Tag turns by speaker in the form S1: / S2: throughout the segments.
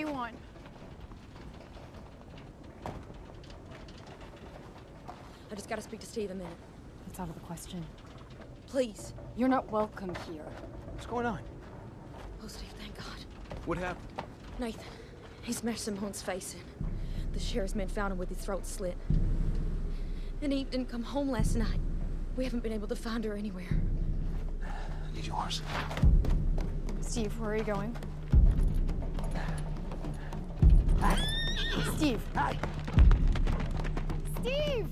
S1: you want?
S2: I just gotta speak to Steve a minute.
S1: It's out of the question.
S2: Please.
S1: You're not welcome here.
S3: What's going on?
S2: Oh, Steve, thank God.
S3: What happened?
S2: Nathan, he smashed Simone's face in. The sheriff's men found him with his throat slit. And Eve didn't come home last night. We haven't been able to find her anywhere.
S3: I need yours.
S1: Steve, where are you going? Steve!
S3: Hi.
S1: Steve!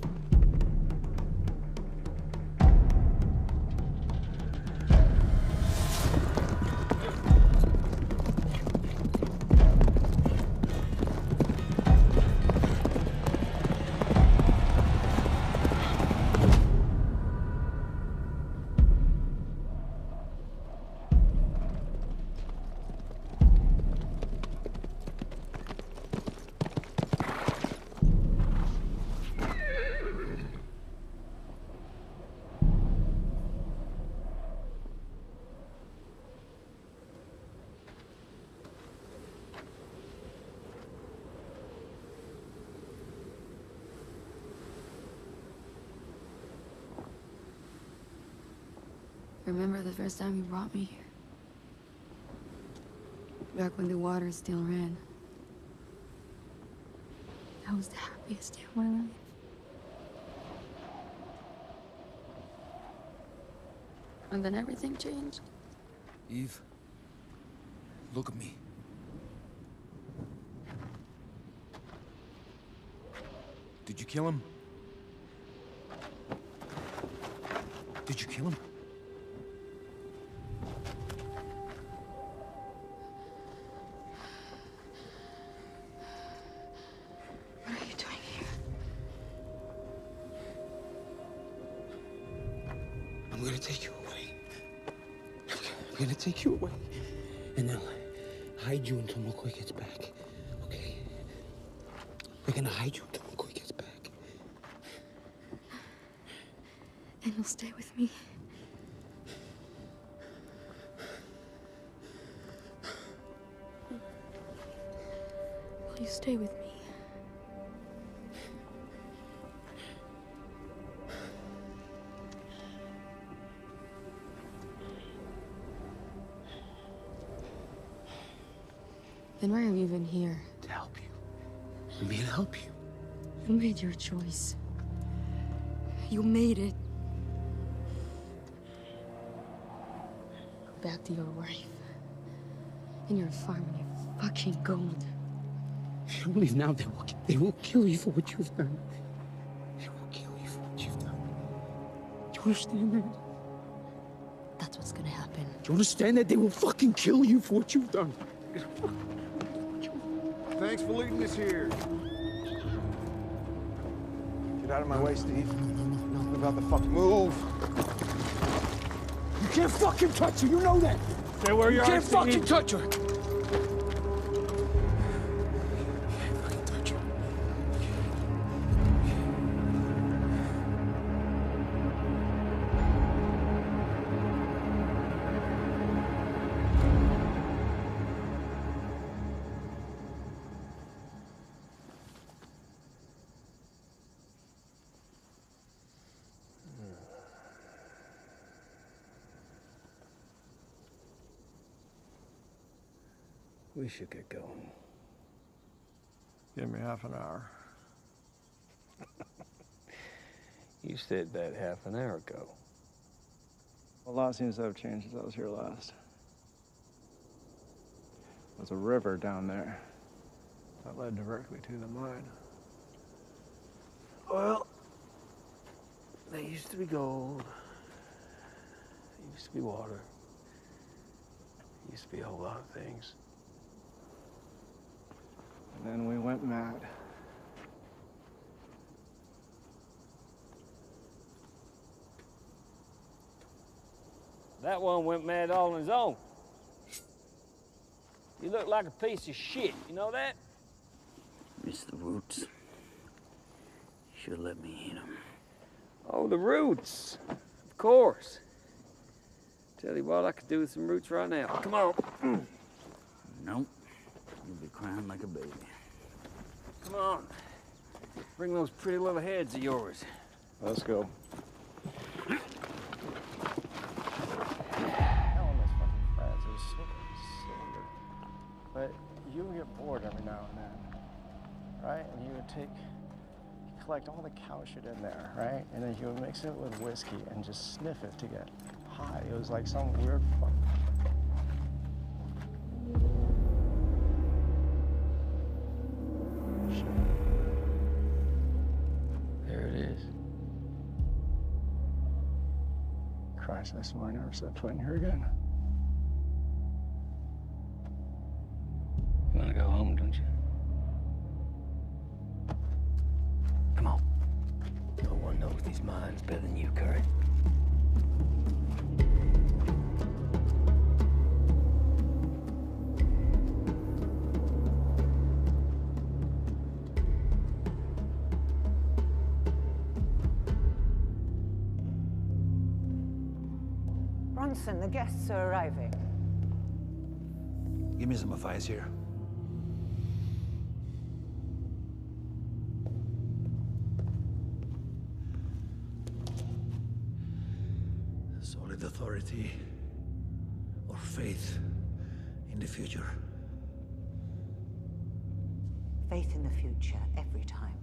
S4: Remember the first time you brought me here? Back when the water still ran. That was the happiest day of my life. And then everything changed.
S3: Eve, look at me. Did you kill him? Did you kill him?
S4: What are you doing here?
S3: I'm gonna take you away. I'm gonna take you away. And then hide you until McCoy gets back. Okay? We're gonna hide you until McCoy gets back.
S4: And you'll stay with me. Will you stay with me? Then why are you even here?
S3: To help you. I'm here to help you.
S4: You made your choice. You made it. Go back to your wife. And your farm and your fucking gold.
S3: If you don't leave now, they will kill you for what you've done. They will kill you for what you've done. Do you understand that?
S4: That's what's gonna happen.
S3: Do you understand that? They will fucking kill you for what you've done.
S5: Thanks for leading us here. Get out of my way, Steve. Move out the fuck. Move!
S3: You can't fucking touch her, you know that!
S5: Stay where you are,
S3: can't
S5: Steve.
S3: fucking touch her!
S5: We should get going.
S6: Give me half an hour.
S5: You said that half an hour ago.
S6: A lot seems to have changed since I was here last. There's a river down there that led directly to the mine.
S5: Well, there used to be gold. There used to be water. There used to be a whole lot of things.
S6: And then we went mad.
S7: That one went mad all on his own. You look like a piece of shit, you know that?
S8: Missed the roots. Should've let me hit him.
S7: Oh, the roots. Of course. Tell you what, I could do with some roots right now. Come on.
S8: Nope. You You'll be crying like a baby.
S7: Come on. Bring those pretty little heads of yours.
S6: Let's go.
S5: Hell on this fucking friends. It was cylinder. But you would get bored every now and then, right? And you would collect all the cow shit in there, right? And then you would mix it with whiskey and just sniff it to get high. It was like some weird fuck. There it is. Christ, I swore I never set foot in here again.
S8: You wanna go home, don't you? Come on. No one knows these mines better than you, Curry.
S9: Bronson, the guests are arriving.
S3: Give me some advice here. Solid authority or faith in the future?
S9: Faith in the future, every time.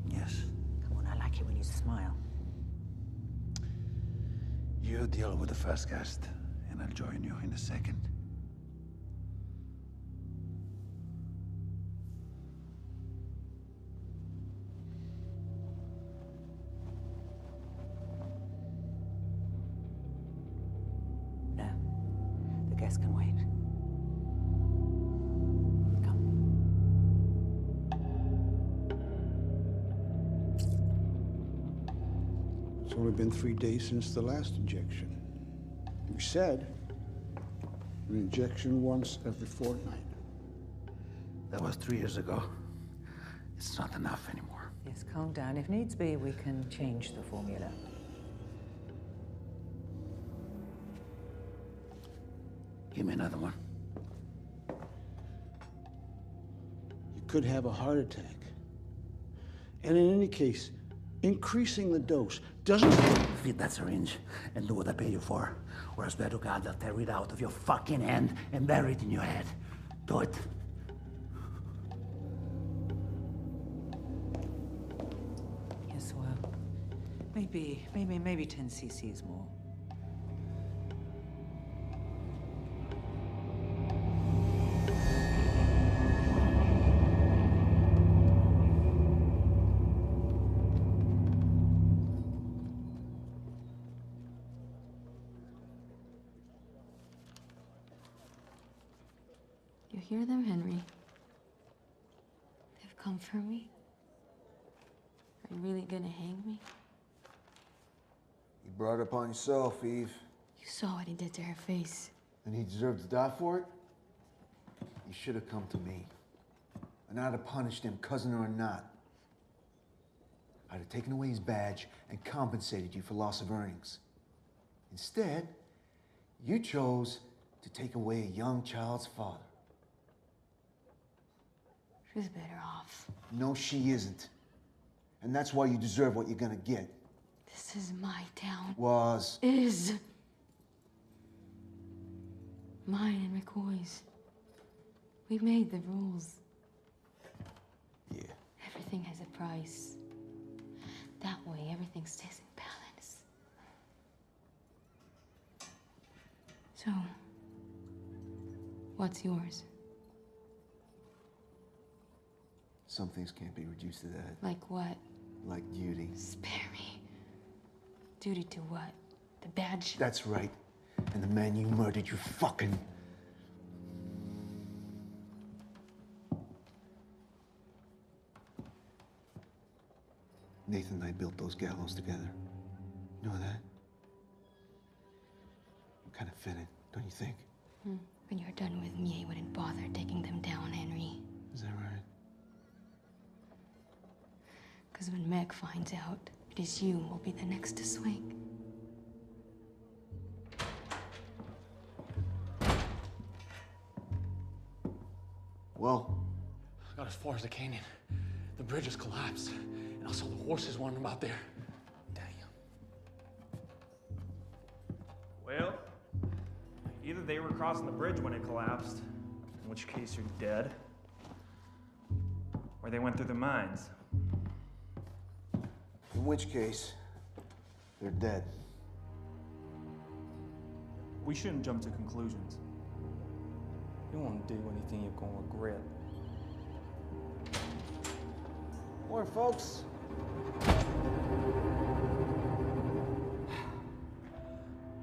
S3: Yes.
S9: Come on, I like it when you smile.
S3: You deal with the first guest, and I'll join you in a second.
S9: No, the guest can wait. Come.
S10: It's only been 3 days since the last injection. We said an injection once every fortnight.
S3: That was 3 years ago. It's not enough anymore.
S9: Yes, calm down. If needs be, we can change the formula.
S3: Give me another one.
S10: You could have a heart attack. And in any case, increasing the dose doesn't...
S3: Feed that syringe and do what I pay you for. Or I swear to God, I'll tear it out of your fucking hand and bury it in your head. Do it.
S9: Yes, well, maybe 10 cc's more.
S4: You hear them, Henry? They've come for me. Are you really gonna hang me?
S11: You brought it upon yourself, Eve.
S4: You saw what he did to her face.
S11: And he deserved to die for it? You should have come to me. And I'd have punished him, cousin or not. I'd have taken away his badge and compensated you for loss of earnings. Instead, you chose to take away a young child's father.
S4: She's better off.
S11: No, she isn't. And that's why you deserve what you're gonna get.
S4: This is my town.
S11: Was.
S4: Is. Mine and McCoy's. We made the rules.
S11: Yeah.
S4: Everything has a price. That way, everything stays in balance. So, what's yours?
S11: Some things can't be reduced to that.
S4: Like what?
S11: Like duty.
S4: Spare me. Duty to what? The badge?
S11: That's right. And the man you murdered, you fucking... Nathan and I built those gallows together. You know that? Kind of fitting, don't you think?
S4: When you're done with me, I wouldn't bother taking them down, Henry.
S11: Is that right?
S4: Because when Meg finds out, it is you who will be the next to swing.
S11: Well?
S12: I got as far as the canyon. The bridge has collapsed, and I saw the horses wandering about there. Damn.
S13: Well, either they were crossing the bridge when it collapsed, in which case you're dead, or they went through the mines.
S11: In which case, they're dead.
S13: We shouldn't jump to conclusions. You don't want to do anything you're going to regret.
S5: Morning, folks.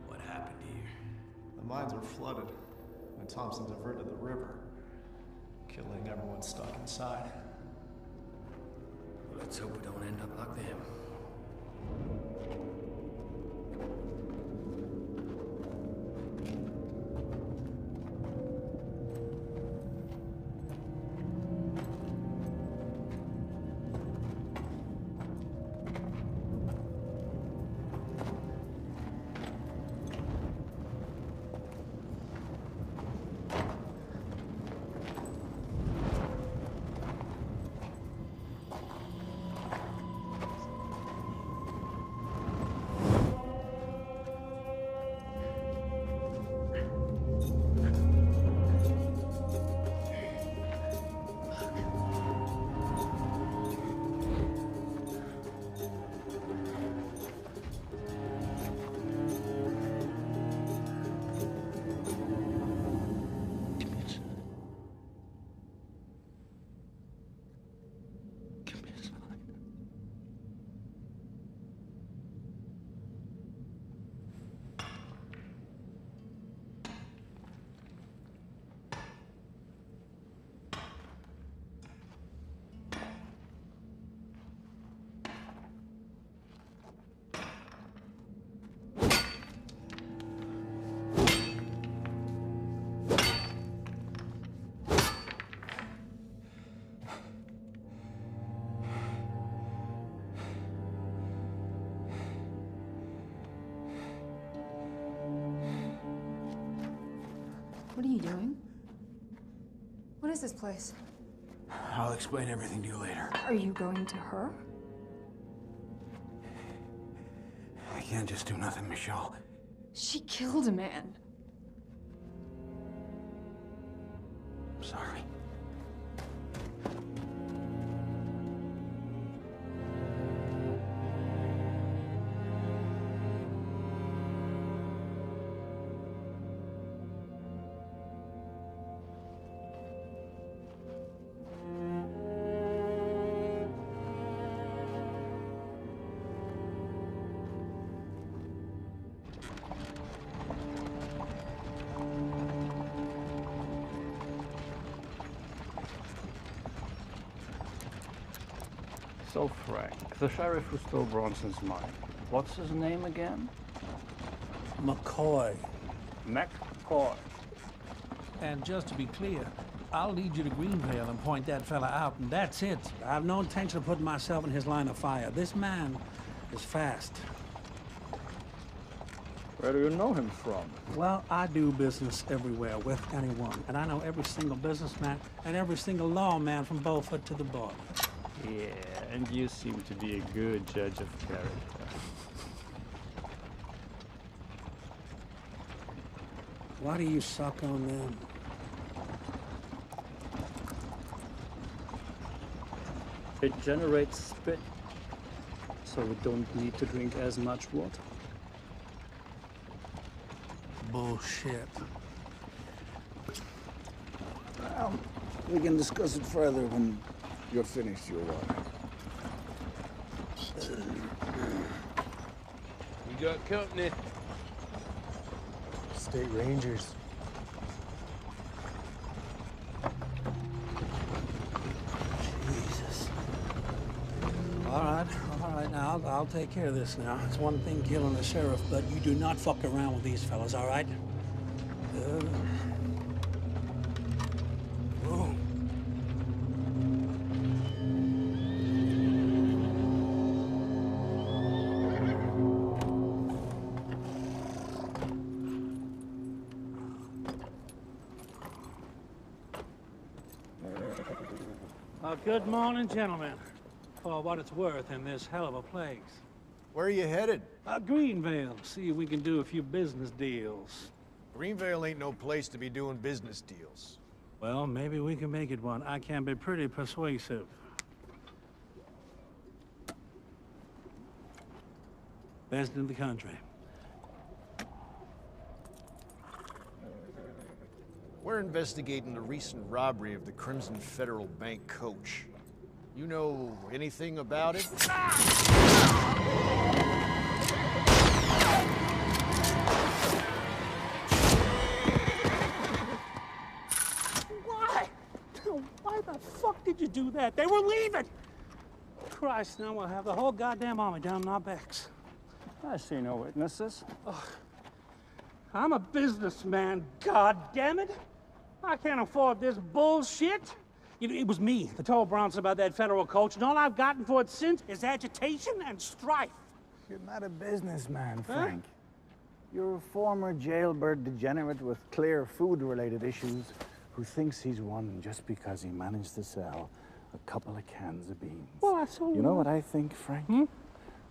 S12: What happened here?
S6: The mines were flooded, and Thompson diverted the river, killing everyone stuck inside.
S12: Let's hope we don't end up like them.
S1: What are you doing? What is this place?
S12: I'll explain everything to you later.
S1: Are you going to her?
S12: I can't just do nothing, Michelle.
S1: She killed a man.
S12: I'm sorry.
S6: So, Frank, the sheriff who stole Bronson's money, what's his name again?
S3: McCoy.
S6: McCoy.
S3: And just to be clear, I'll lead you to Greenvale and point that fella out, and that's it. I have no intention of putting myself in his line of fire. This man is fast.
S6: Where do you know him from?
S3: Well, I do business everywhere with anyone, and I know every single businessman and every single lawman from Beaufort to the border.
S6: Yeah, and you seem to be a good judge of character.
S3: Why do you suck on them?
S6: It generates spit, so we don't need to drink as much water.
S3: Bullshit. Well, we can discuss it further when you're finished your water.
S7: We got company.
S5: State Rangers.
S3: Jesus. All right, now I'll take care of this now. It's one thing killing the sheriff, but you do not fuck around with these fellas, all right? Oh.
S14: Good morning, gentlemen. For what it's worth in this hell of a place.
S15: Where are you headed?
S14: Greenvale. See if we can do a few business deals.
S15: Greenvale ain't no place to be doing business deals.
S14: Well, maybe we can make it one. I can be pretty persuasive. Best in the country.
S15: We're investigating the recent robbery of the Crimson Federal Bank coach. You know anything about it?
S14: Why? Why the fuck did you do that? They were leaving! Christ, now we'll have the whole goddamn army down in our backs.
S5: I see no witnesses.
S14: Oh, I'm a businessman, god damn it! I can't afford this bullshit. It was me that told Bronson about that federal coach, and all I've gotten for it since is agitation and strife.
S5: You're not a businessman, Frank. You're a former jailbird degenerate with clear food-related issues who thinks he's won just because he managed to sell a couple of cans of beans.
S14: Well, that's all.
S5: You know what I think, Frank?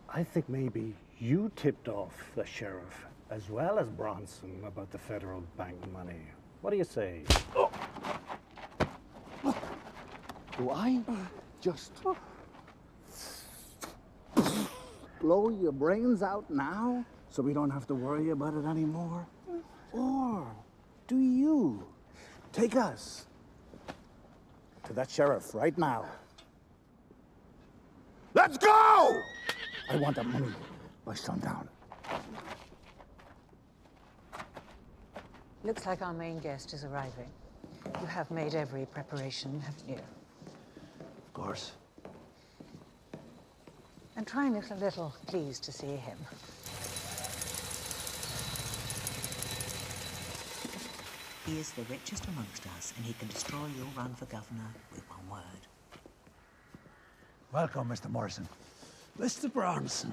S5: I think maybe you tipped off the sheriff as well as Bronson about the federal bank money. What do you say? Do I just blow your brains out now so we don't have to worry about it anymore? Or do you take us to that sheriff right now? Let's go! I want that money by sundown.
S9: Looks like our main guest is arriving. You have made every preparation, haven't you?
S5: Of course.
S9: And try and look a little pleased to see him.
S16: He is the richest amongst us, and he can destroy your run for governor with one word.
S5: Welcome, Mr. Morrison.
S14: Mr. Bronson.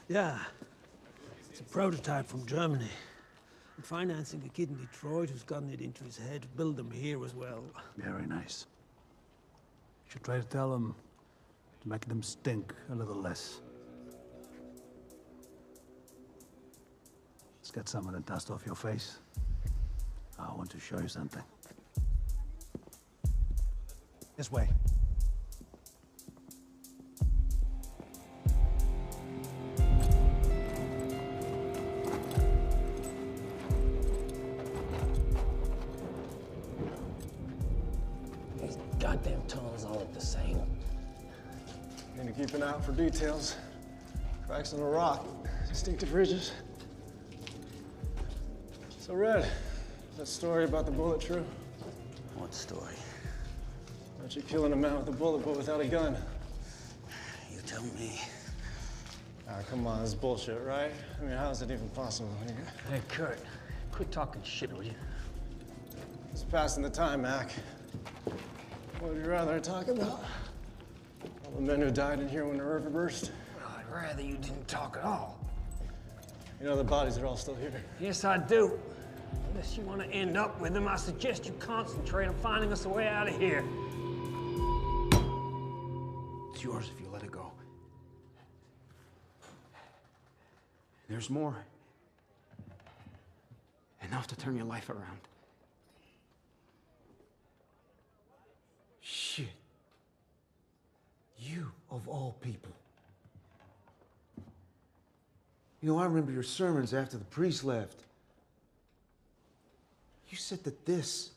S14: Yeah. It's a prototype from Germany. I'm financing a kid in Detroit who's gotten it into his head to build them here as well.
S5: Very nice. Should try to tell them to make them stink a little less. Let's get some of the dust off your face. I want to show you something. This way.
S12: These goddamn tunnels all look the same.
S6: Need to keep an eye out for details. Cracks in the rock, distinctive ridges. So, Red, that story about the bullet true?
S8: What story?
S6: About you killing a man with a bullet but without a gun.
S8: You tell me.
S6: Ah, come on, this is bullshit, right? I mean, how is it even possible?
S12: Hey, Kurt, quit talking shit, will you?
S6: It's passing the time, Mac. What would you rather I talk about? All the men who died in here when the river burst?
S12: Well, I'd rather you didn't talk at all.
S6: You know the bodies are all still here.
S12: Yes, I do. Unless you want to end up with them, I suggest you concentrate on finding us a way out of here.
S3: It's yours if you let it go. There's more. Enough to turn your life around. Shit. You, of all people.
S11: You know, I remember your sermons after the priest left. You said that this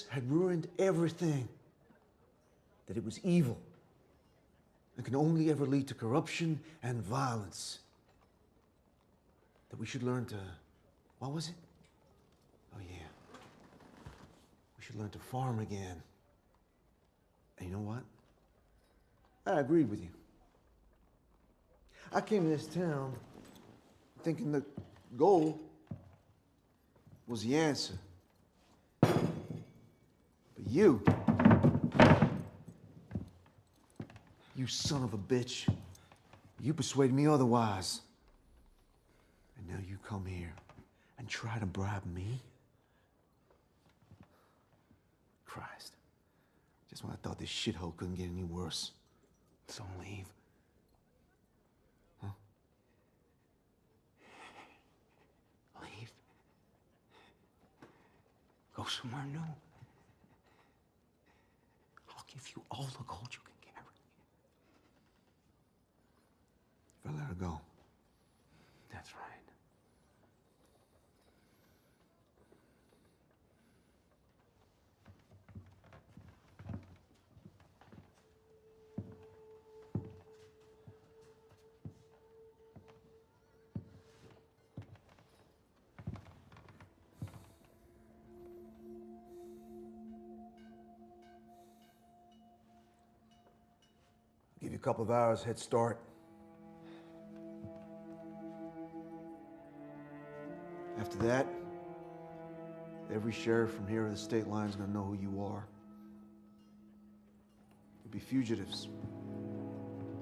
S11: had ruined everything. That it was evil. And can only ever lead to corruption and violence. That we should learn to, what was it? Oh yeah. We should learn to farm again. And you know what? I agreed with you. I came to this town thinking the goal was the answer. But you son of a bitch, you persuaded me otherwise. And now you come here and try to bribe me? Just when I thought this shithole couldn't get any worse.
S3: So leave.
S11: Huh?
S3: Leave. Go somewhere new. I'll give you all the gold you can carry.
S11: If I let her go.
S3: That's right.
S11: Give you a couple of hours head start. After that, every sheriff from here to the state line is gonna know who you are. You'll be fugitives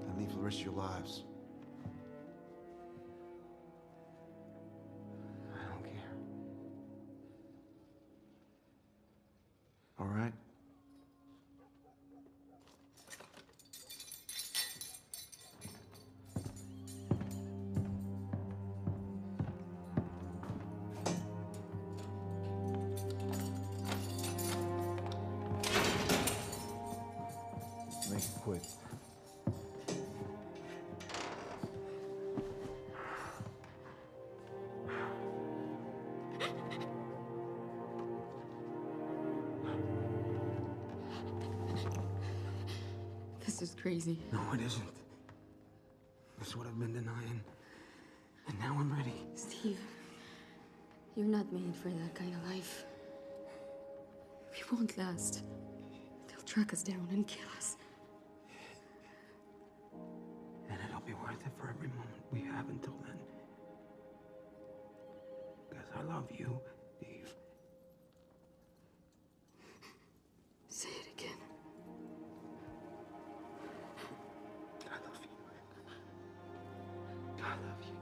S11: and leave for the rest of your lives.
S3: I don't care.
S11: All right? Make it quick.
S1: This is crazy.
S3: No, it isn't. That's what I've been denying. And now I'm ready.
S1: Steve, you're not made for that kind of life. We won't last. They'll track us down and kill us.
S3: And it'll be worth it for every moment we have until then. Because I love you, Eve.
S1: Say it again.
S3: I love you. I love you.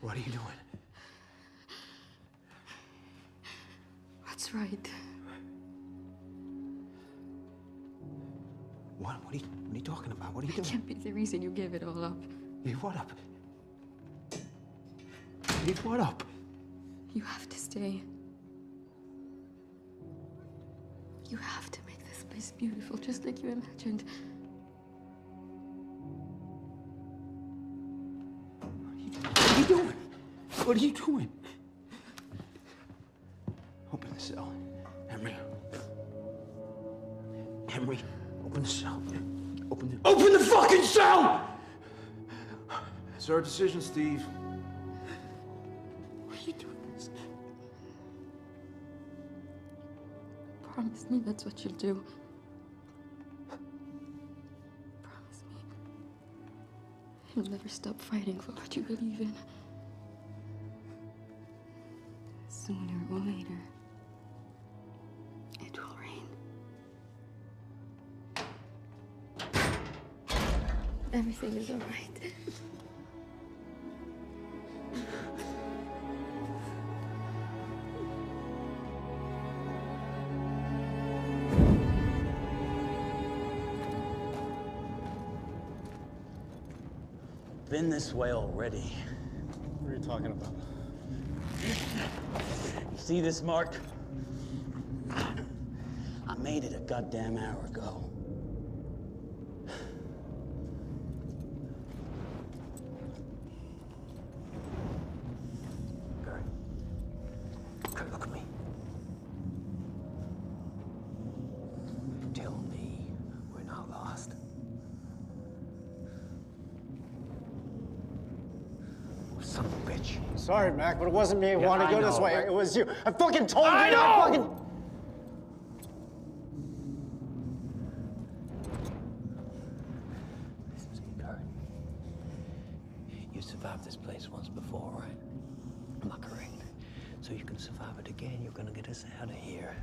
S3: What are you doing?
S1: That's right.
S3: What are you talking about? What are you doing?
S1: Can't be the reason you gave it all up.
S3: Give what up? Give what up?
S1: You have to stay. You have to make this place beautiful, just like you imagined.
S3: What are you doing? What are you doing? Open the cell. Henry. Henry, open the cell. Open the fucking cell!
S11: It's our decision, Steve.
S1: Why are you doing this? Promise me that's what you'll do. Promise me. You'll never stop fighting for what you believe in. Sooner or later, it will rain. Everything is all right.
S8: Been this way already.
S6: What are you talking about?
S8: You see this mark? I made it a goddamn hour ago.
S3: Kurt, look at me. Tell me we're not lost. Son of a bitch.
S6: Sorry, Mac, but it wasn't me who wanted to go this way.
S3: Right?
S6: It was you. I fucking told you
S3: I
S6: not
S3: know!
S6: fucking...
S3: Listen to me, Kurt. survived this place once before, right? Am I correct? So you can survive it again. You're gonna get us out of here.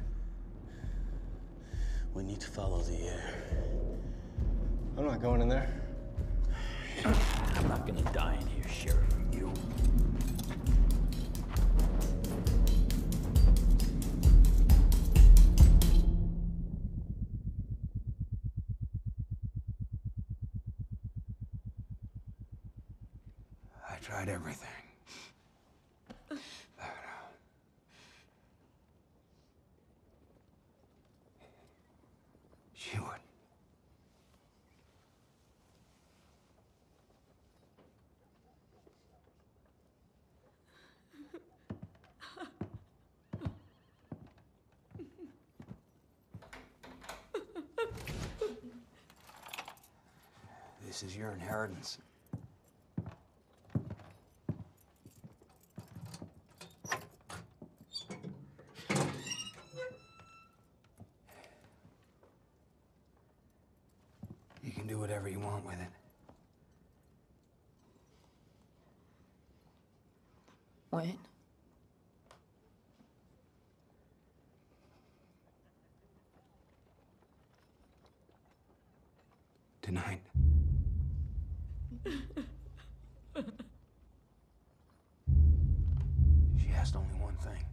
S6: We need to follow the air. I'm not going in there.
S3: I'm not gonna die in here, Sheriff. You.
S6: I tried everything. She would. This is your inheritance. You can do whatever you want with it.
S2: When?
S6: Tonight. She asked only one thing.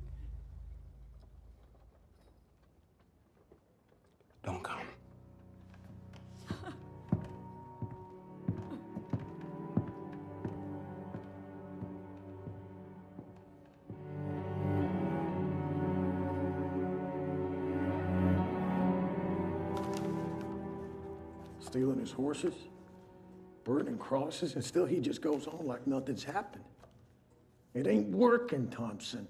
S6: Don't come.
S17: Stealing his horses, burning crosses, and still he just goes on like nothing's happened. It ain't working, Thompson.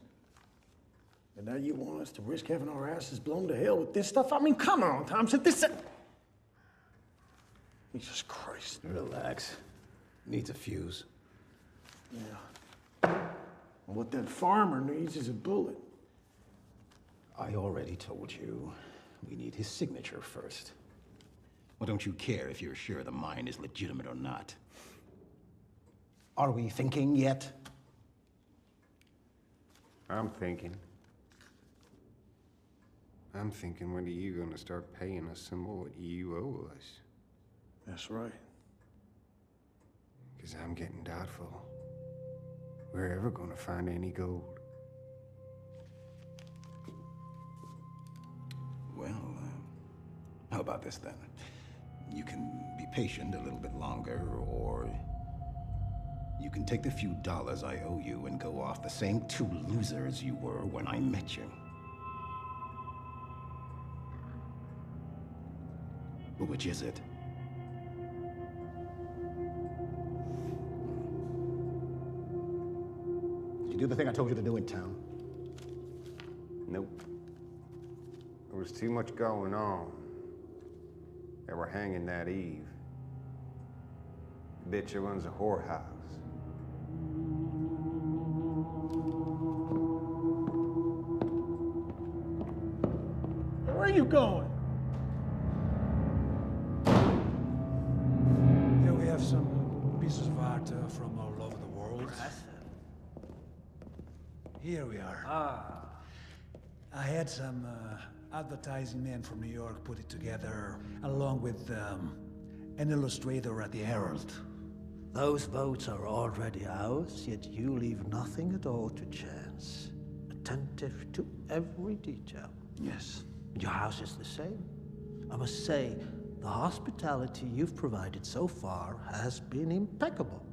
S17: And now you want us to risk having our asses blown to hell with this stuff? I mean, come on, Thompson, this... Jesus Christ.
S6: Relax. Needs a fuse.
S17: Yeah. And what that farmer needs is a bullet.
S18: I already told you. We need his signature first. Well, don't you care if you're sure the mine is legitimate or not? Are we thinking yet?
S5: I'm thinking, when are you gonna start paying us some more what you owe us?
S17: That's right.
S5: Because I'm getting doubtful we're ever gonna find any gold.
S18: Well, how about this then? You can be patient a little bit longer, or you can take the few dollars I owe you and go off the same two losers you were when I met you. Which is it? Did you do the thing I told you to do in town?
S5: Nope. There was too much going on. They were hanging that Eve. The bitch who runs a whorehouse.
S17: Where are you going?
S19: Here we have some pieces of art from all over the world. Here we are.
S13: Ah.
S19: I had some advertising men from New York put it together, along with an illustrator at the Herald.
S20: Those votes are already ours, yet you leave nothing at all to chance. Attentive to every detail.
S19: Yes.
S20: Your house is the same. I must say, the hospitality you've provided so far has been impeccable.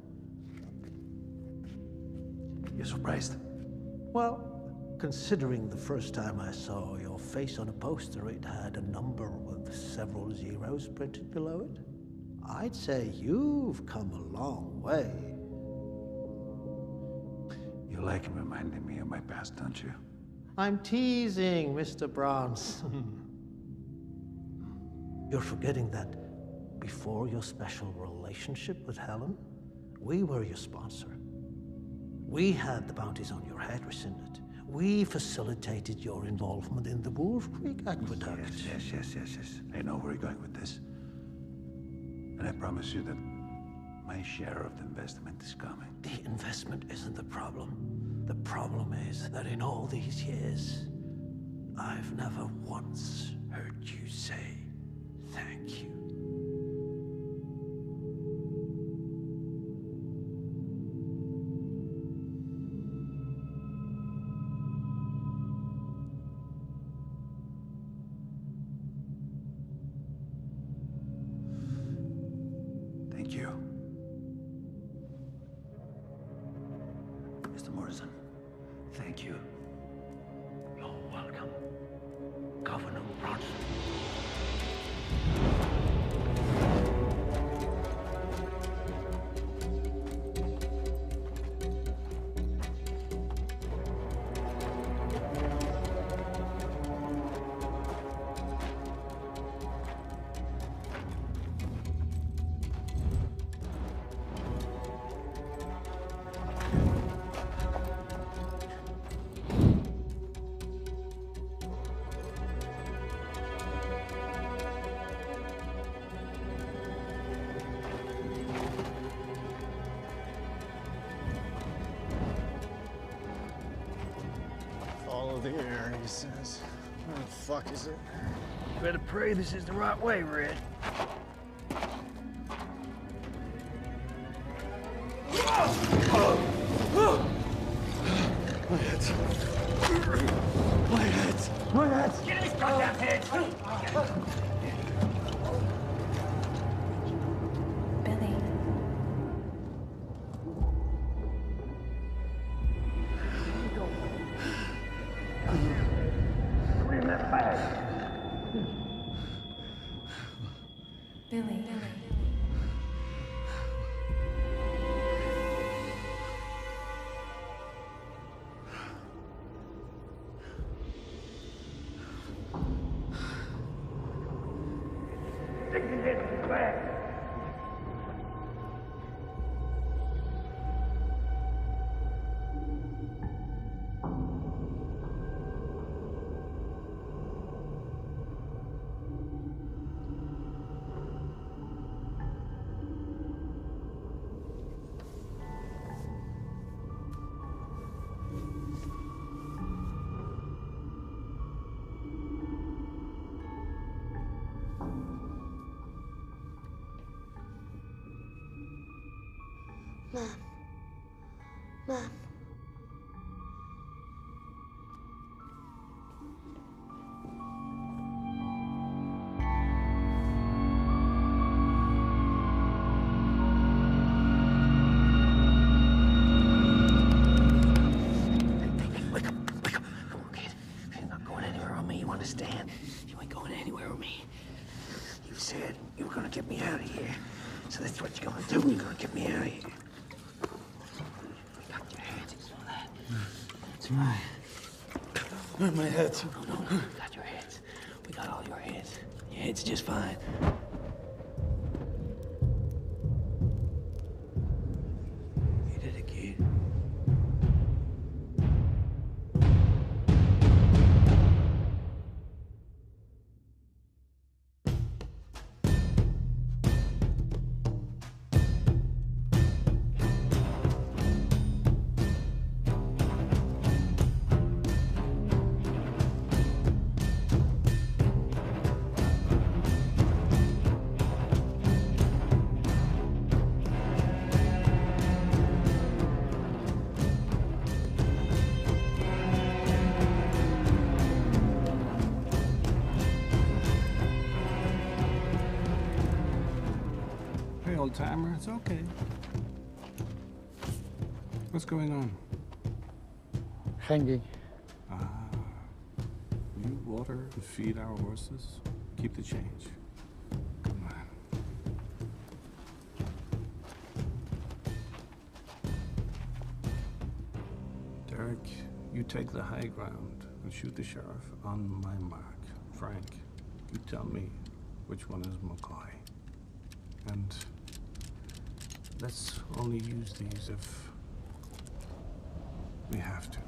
S19: You're surprised?
S20: Well, considering the first time I saw your face on a poster, it had a number with several zeros printed below it. I'd say you've come a long way.
S19: You like reminding me of my past, don't you?
S20: I'm teasing, Mr. Bronson. You're forgetting that before your special relationship with Helen, we were your sponsor. We had the bounties on your head rescinded. We facilitated your involvement in the Wolf Creek Aqueduct.
S19: Yes. I know where you're going with this. And I promise you that my
S20: my share of the investment is coming. The investment isn't the problem. The problem is that in all these years, I've never once heard you say thank you. Thank you. Mr. Morrison, thank you. You're welcome, Governor Bronson.
S5: Follow the air, he says. Where the fuck is it?
S7: Better pray this is the right way, Red.
S5: My head. My head. My head.
S7: Get his goddamn head!
S1: Billy.
S7: Put him in that bag.
S1: Billy.
S7: Take his head in the bag.
S1: Mom. Mom.
S20: Wake up. Come on, kid. You're not going anywhere with me, you understand? You ain't going anywhere with me. You said you were gonna get me out of here. So that's what you're gonna do. You're gonna get me out of here. You got your hands, you saw that? It's fine.
S5: My head.
S20: No, we got your heads. We got all your heads. Your head's just fine. You did it, kid.
S12: Hey, old timer, it's okay. What's going on?
S17: Hanging.
S12: You water and feed our horses. Keep the change. Come on. Derek, you take the high ground and shoot the sheriff on my mark. Frank, you tell me which one is McCoy. And let's only use these if we have to.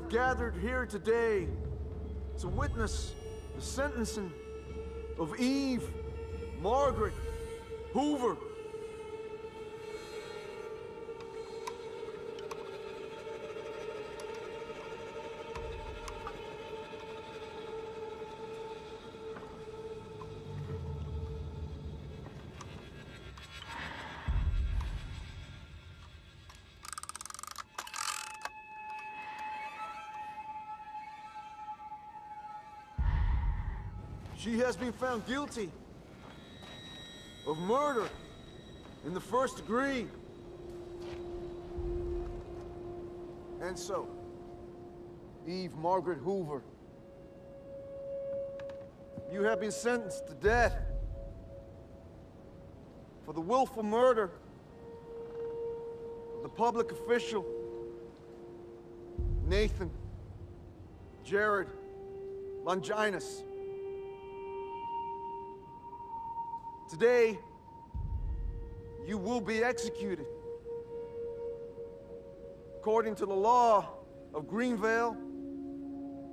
S15: have gathered here today to witness the sentencing of Eve Margaret Hoover. She has been found guilty of murder in the first degree. And so, Eve Margaret Hoover, you have been sentenced to death for the willful murder of the public official Nathan Jared Longinus. Today, you will be executed according to the law of Greenvale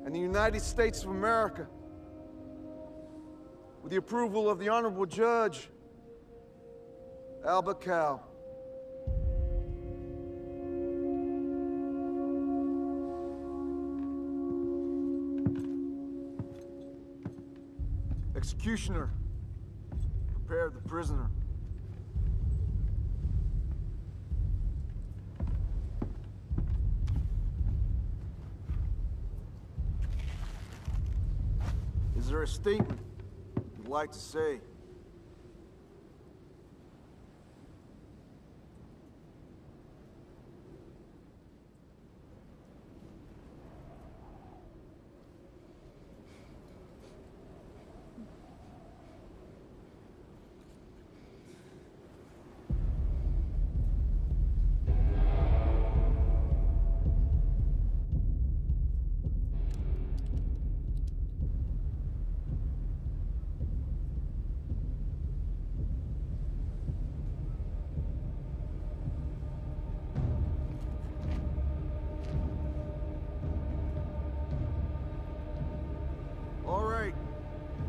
S15: and the United States of America, with the approval of the Honorable Judge Albert Cow. Executioner, prepare the prisoner. Is there a statement you'd like to say?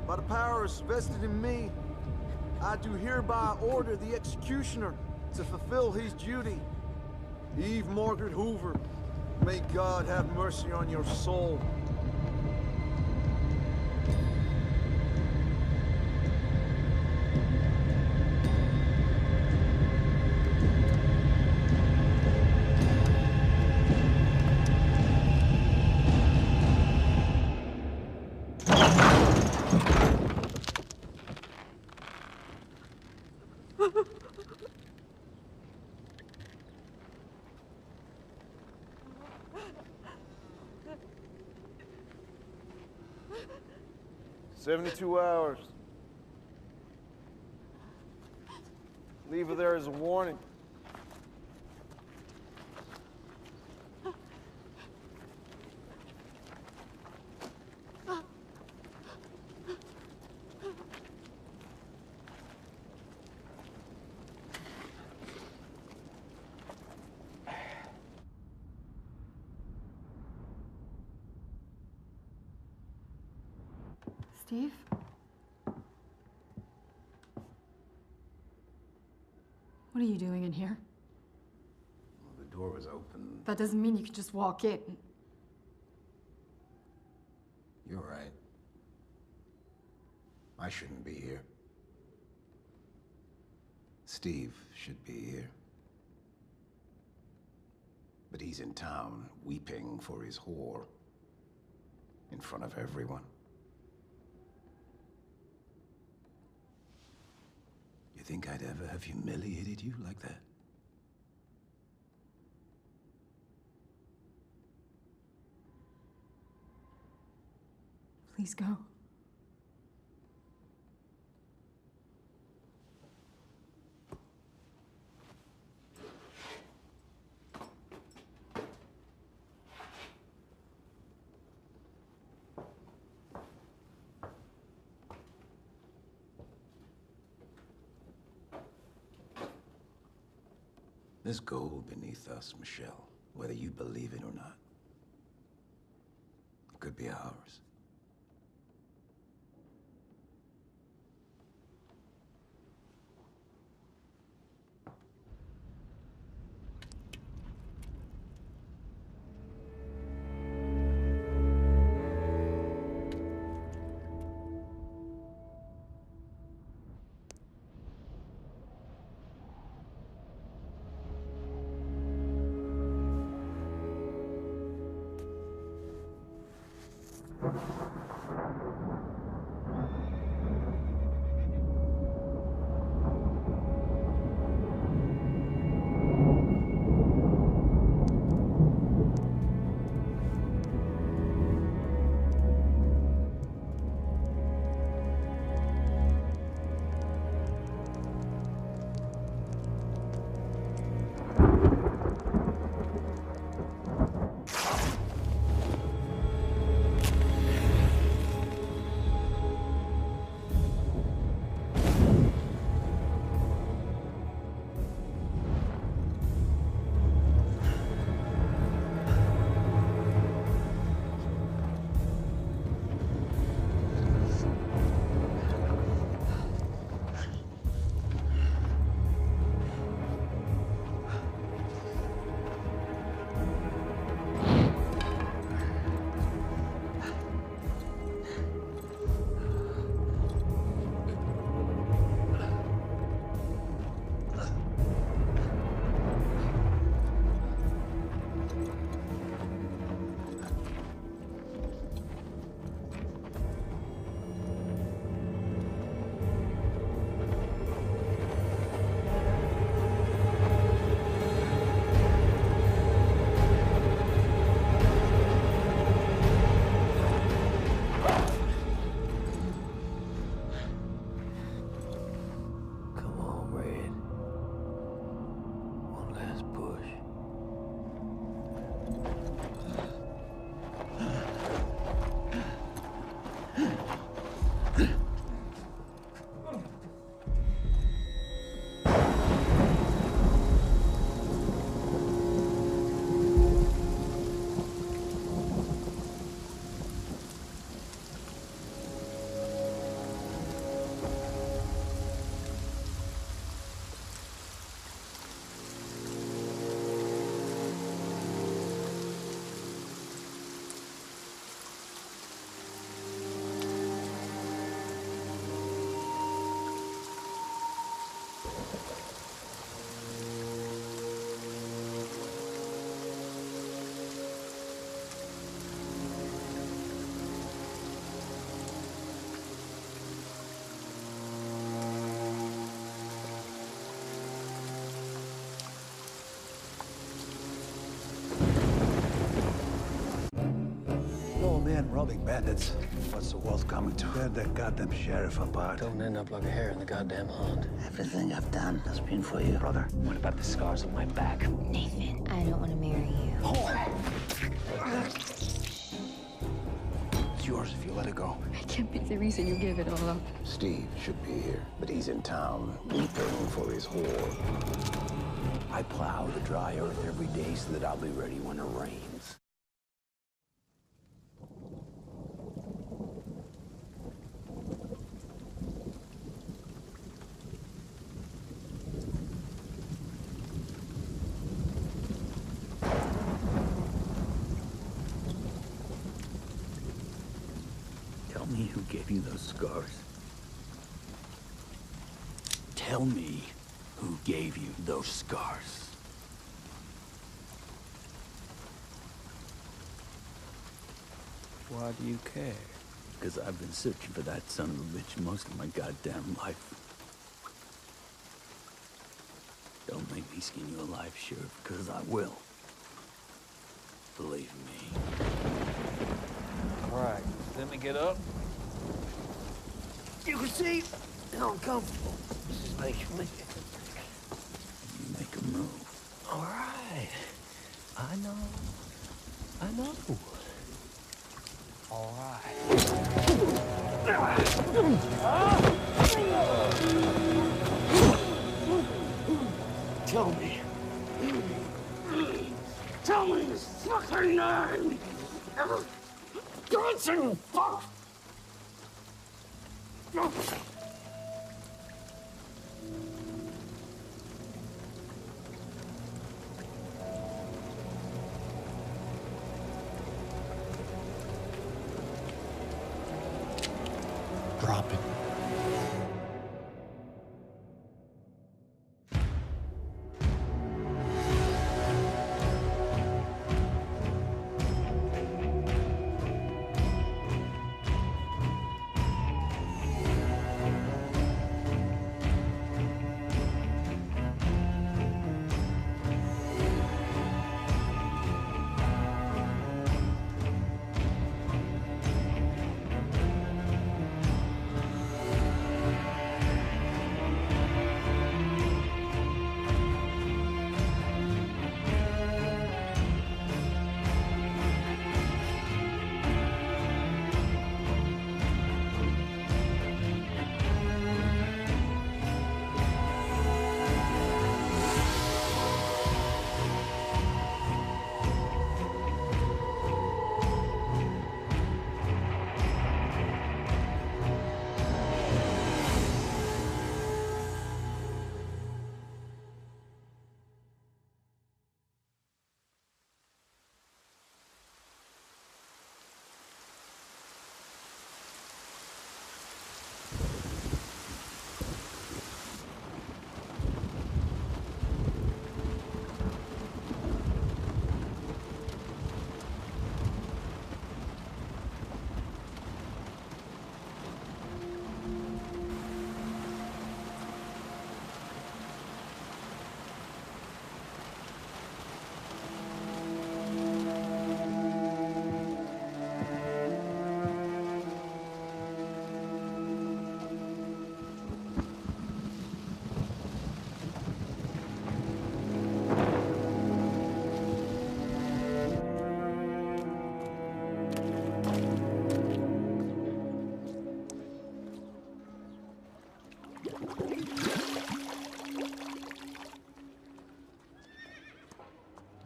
S15: By the powers vested in me, I do hereby order the executioner to fulfill his duty. Eve Margaret Hoover, may God have mercy on your soul. "72 hours. Leave her there as a warning.
S1: Steve? What are you doing in here?
S18: Well, the door was open.
S1: That doesn't mean you can just walk in.
S18: You're right. I shouldn't be here. Steve should be here. But he's in town, weeping for his whore. In front of everyone. You think I'd ever have humiliated you like that?
S1: Please go.
S18: There's gold beneath us, Michelle, whether you believe it or not. could be ours.
S19: Man robbing bandits. What's the world coming to? Tear that goddamn sheriff apart.
S6: Don't end up like a hare in the goddamn hunt.
S8: Everything I've done has been for you, brother.
S6: What about the scars on my back?
S4: Nathan, I don't want to marry you.
S18: It's yours if you let it go.
S1: I can't be the reason you gave it all up.
S18: Steve should be here, but he's in town, weeping for his whore.
S3: I plow the dry earth every day so that I'll be ready when it rains.
S8: Tell me who gave you those scars. Tell me who gave you those scars.
S12: Why do you care?
S8: Because I've been searching for that son of a bitch most of my goddamn life. Don't make me skin you alive, Sheriff, because I will. Believe me.
S7: All right, let me get up.
S3: You can see how uncomfortable this is making me.
S8: You make a move.
S3: All right. I know. All right. Tell me. Tell me his fucking name.
S17: Johnson, fuck!
S3: Drop it.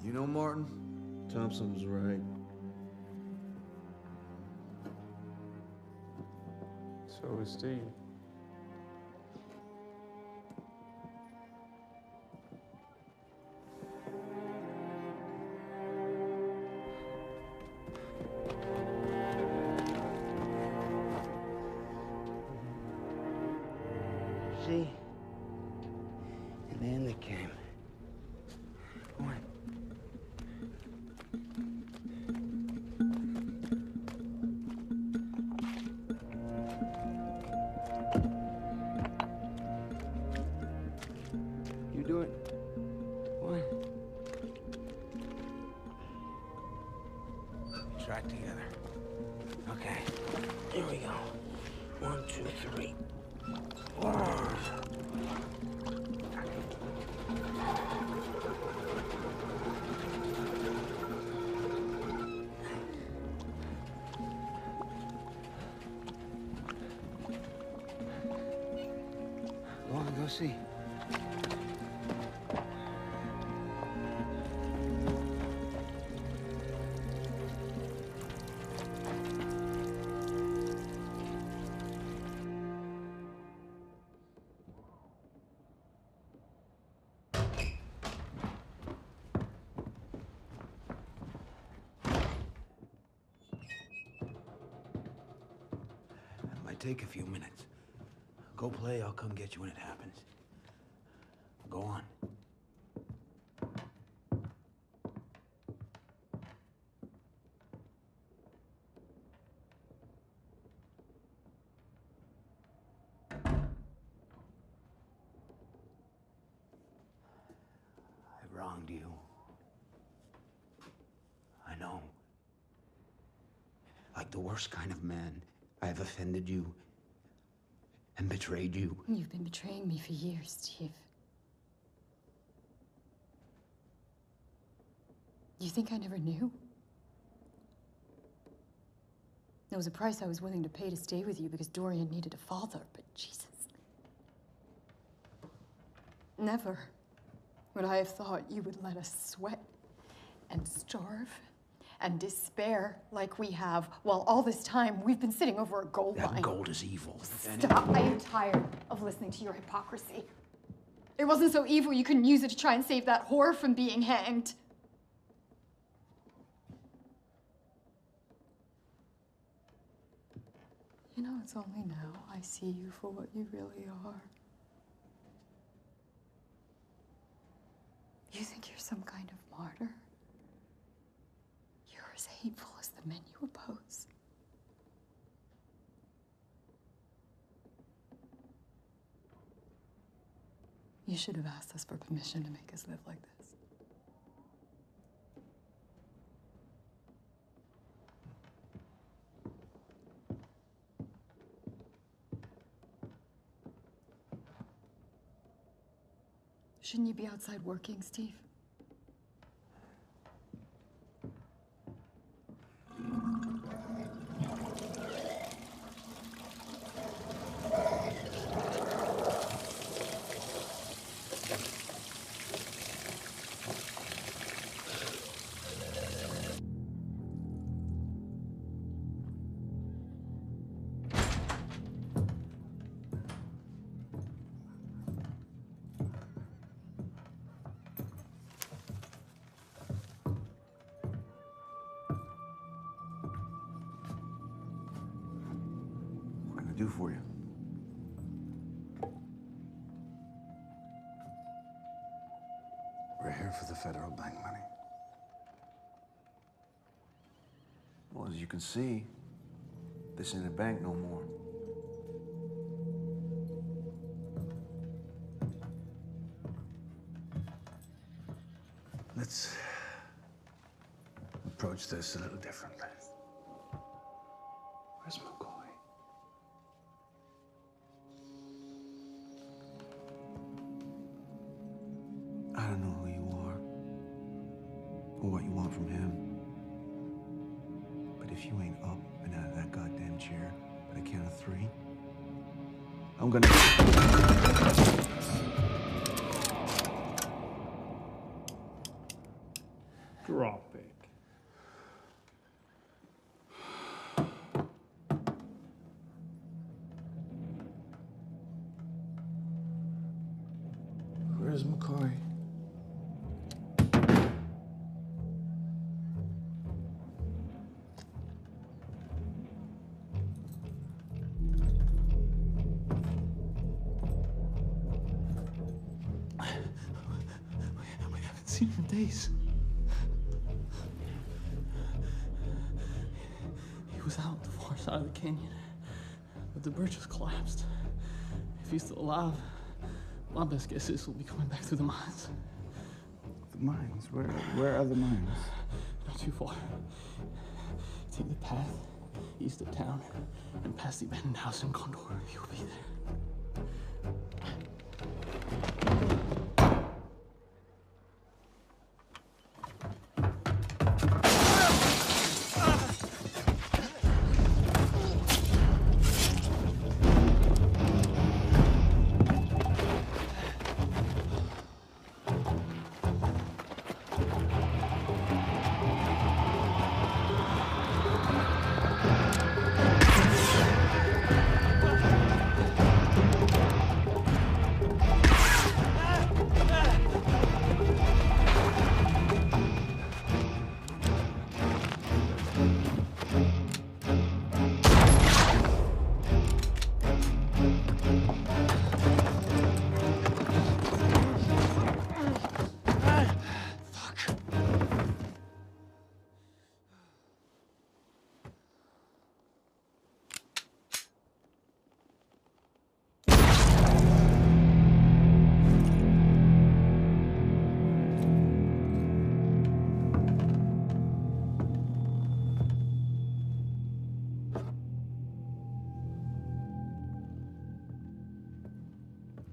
S15: You know, Martin, Thompson's right.
S6: So is Steve.
S3: See? And then they came. What? You do it. What? Try it together. Okay. Here we go. 1, 2, 3. Go on, go see.
S11: Might take a few minutes. Go play, I'll come get you when it happens. Go on. I wronged you. I know. Like the worst kind of man, I have offended you and betrayed you.
S1: You've been betraying me for years, Steve. You think I never knew? There was a price I was willing to pay to stay with you because Dorian needed a father, but Jesus. Never would I have thought you would let us sweat and starve and despair like we have, while all this time we've been sitting over a gold mine.
S20: That gold is evil.
S1: Stop. I am tired of listening to your hypocrisy. It wasn't so evil you couldn't use it to try and save that whore from being hanged. You know, it's only now I see you for what you really are. You think you're some kind of martyr? You're as hateful as the men you oppose. You should have asked us for permission to make us live like this. Shouldn't you be outside working, Steve?
S11: Do for you.
S12: We're here for the federal bank money.
S11: Well, as you can see, this ain't a bank no more.
S12: Let's approach this a little differently. Where's McCoy?
S11: I don't know who you are or what you want from him. But if you ain't up and out of that goddamn chair at a count of 3, I'm gonna...
S12: Drop it.
S11: Where's McCoy?
S6: We haven't seen him in days. He was out the far side of the canyon, but the bridge has collapsed. If he's still alive, my best guess is he'll be coming back through the mines.
S12: The mines? Where are the mines?
S6: Not too far. Take the path east of town and past the abandoned house in Condor. He'll be there.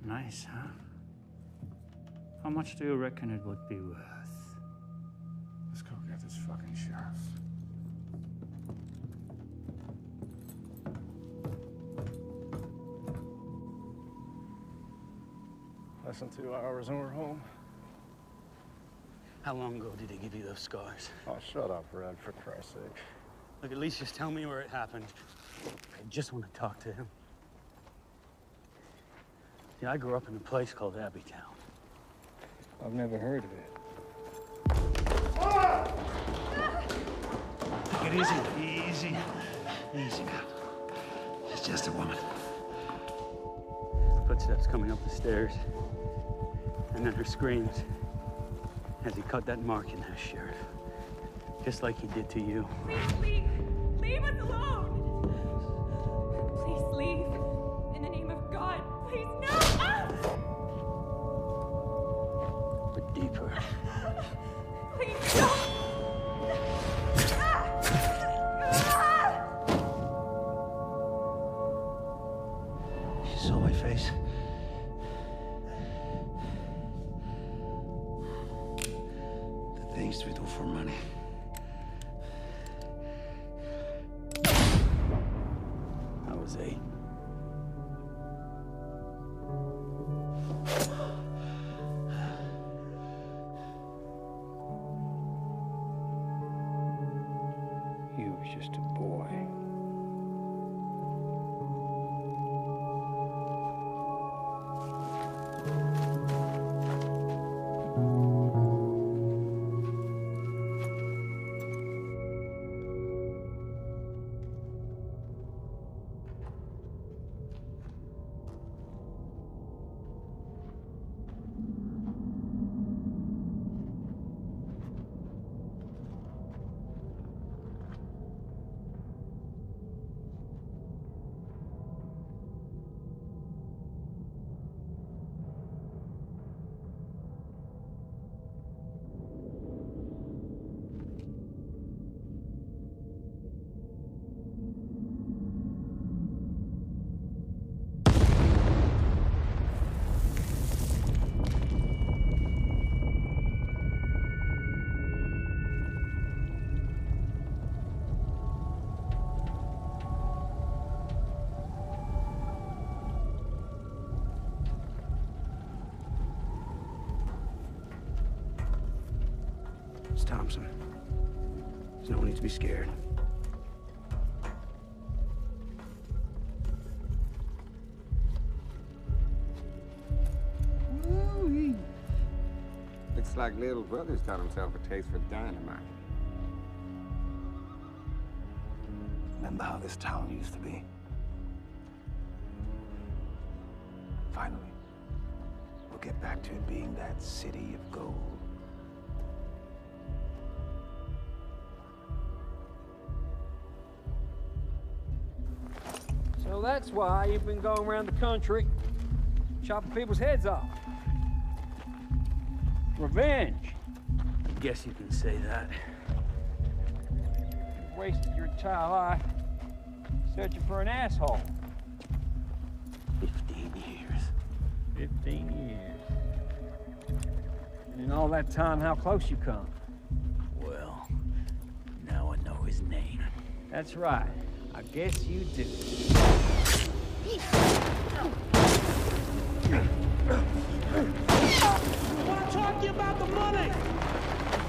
S21: Nice, huh? How much do you reckon it would be worth?
S12: Let's go get this fucking sheriff.
S5: Less than 2 hours and we're home.
S10: How long ago did he give you those scars?
S5: Oh, shut up, Red, for Christ's sake.
S10: Look, at least just tell me where it happened. I just want to talk to him. See, I grew up in a place called Abbeytown.
S7: I've never heard of it.
S10: Take it easy. Easy. Easy now. It's just a woman. Footsteps coming up the stairs. And then her screams as he cut that mark in there, Sheriff. Just like he did to you.
S2: Please leave. Leave us alone. Please leave. In the name of God, please, no! Ah!
S10: But deeper.
S2: Please, no!
S10: She saw my face. The things we do for money. I was 8.
S7: You were just a boy.
S10: It's Thompson. There's no need to be scared.
S3: Woo-wee. Looks like little brother's taught himself a taste for dynamite.
S10: Remember how this town used to be? Finally, we'll get back to it being that city of gold.
S7: So that's why you've been going around the country, chopping people's heads off. Revenge.
S10: I guess you can say that.
S7: You've wasted your entire life searching for an asshole.
S10: 15 years.
S7: 15 years. And in all that time, how close you come?
S10: Well, now I know his name.
S7: That's right. I guess you do.
S14: I want to talk to you about the money!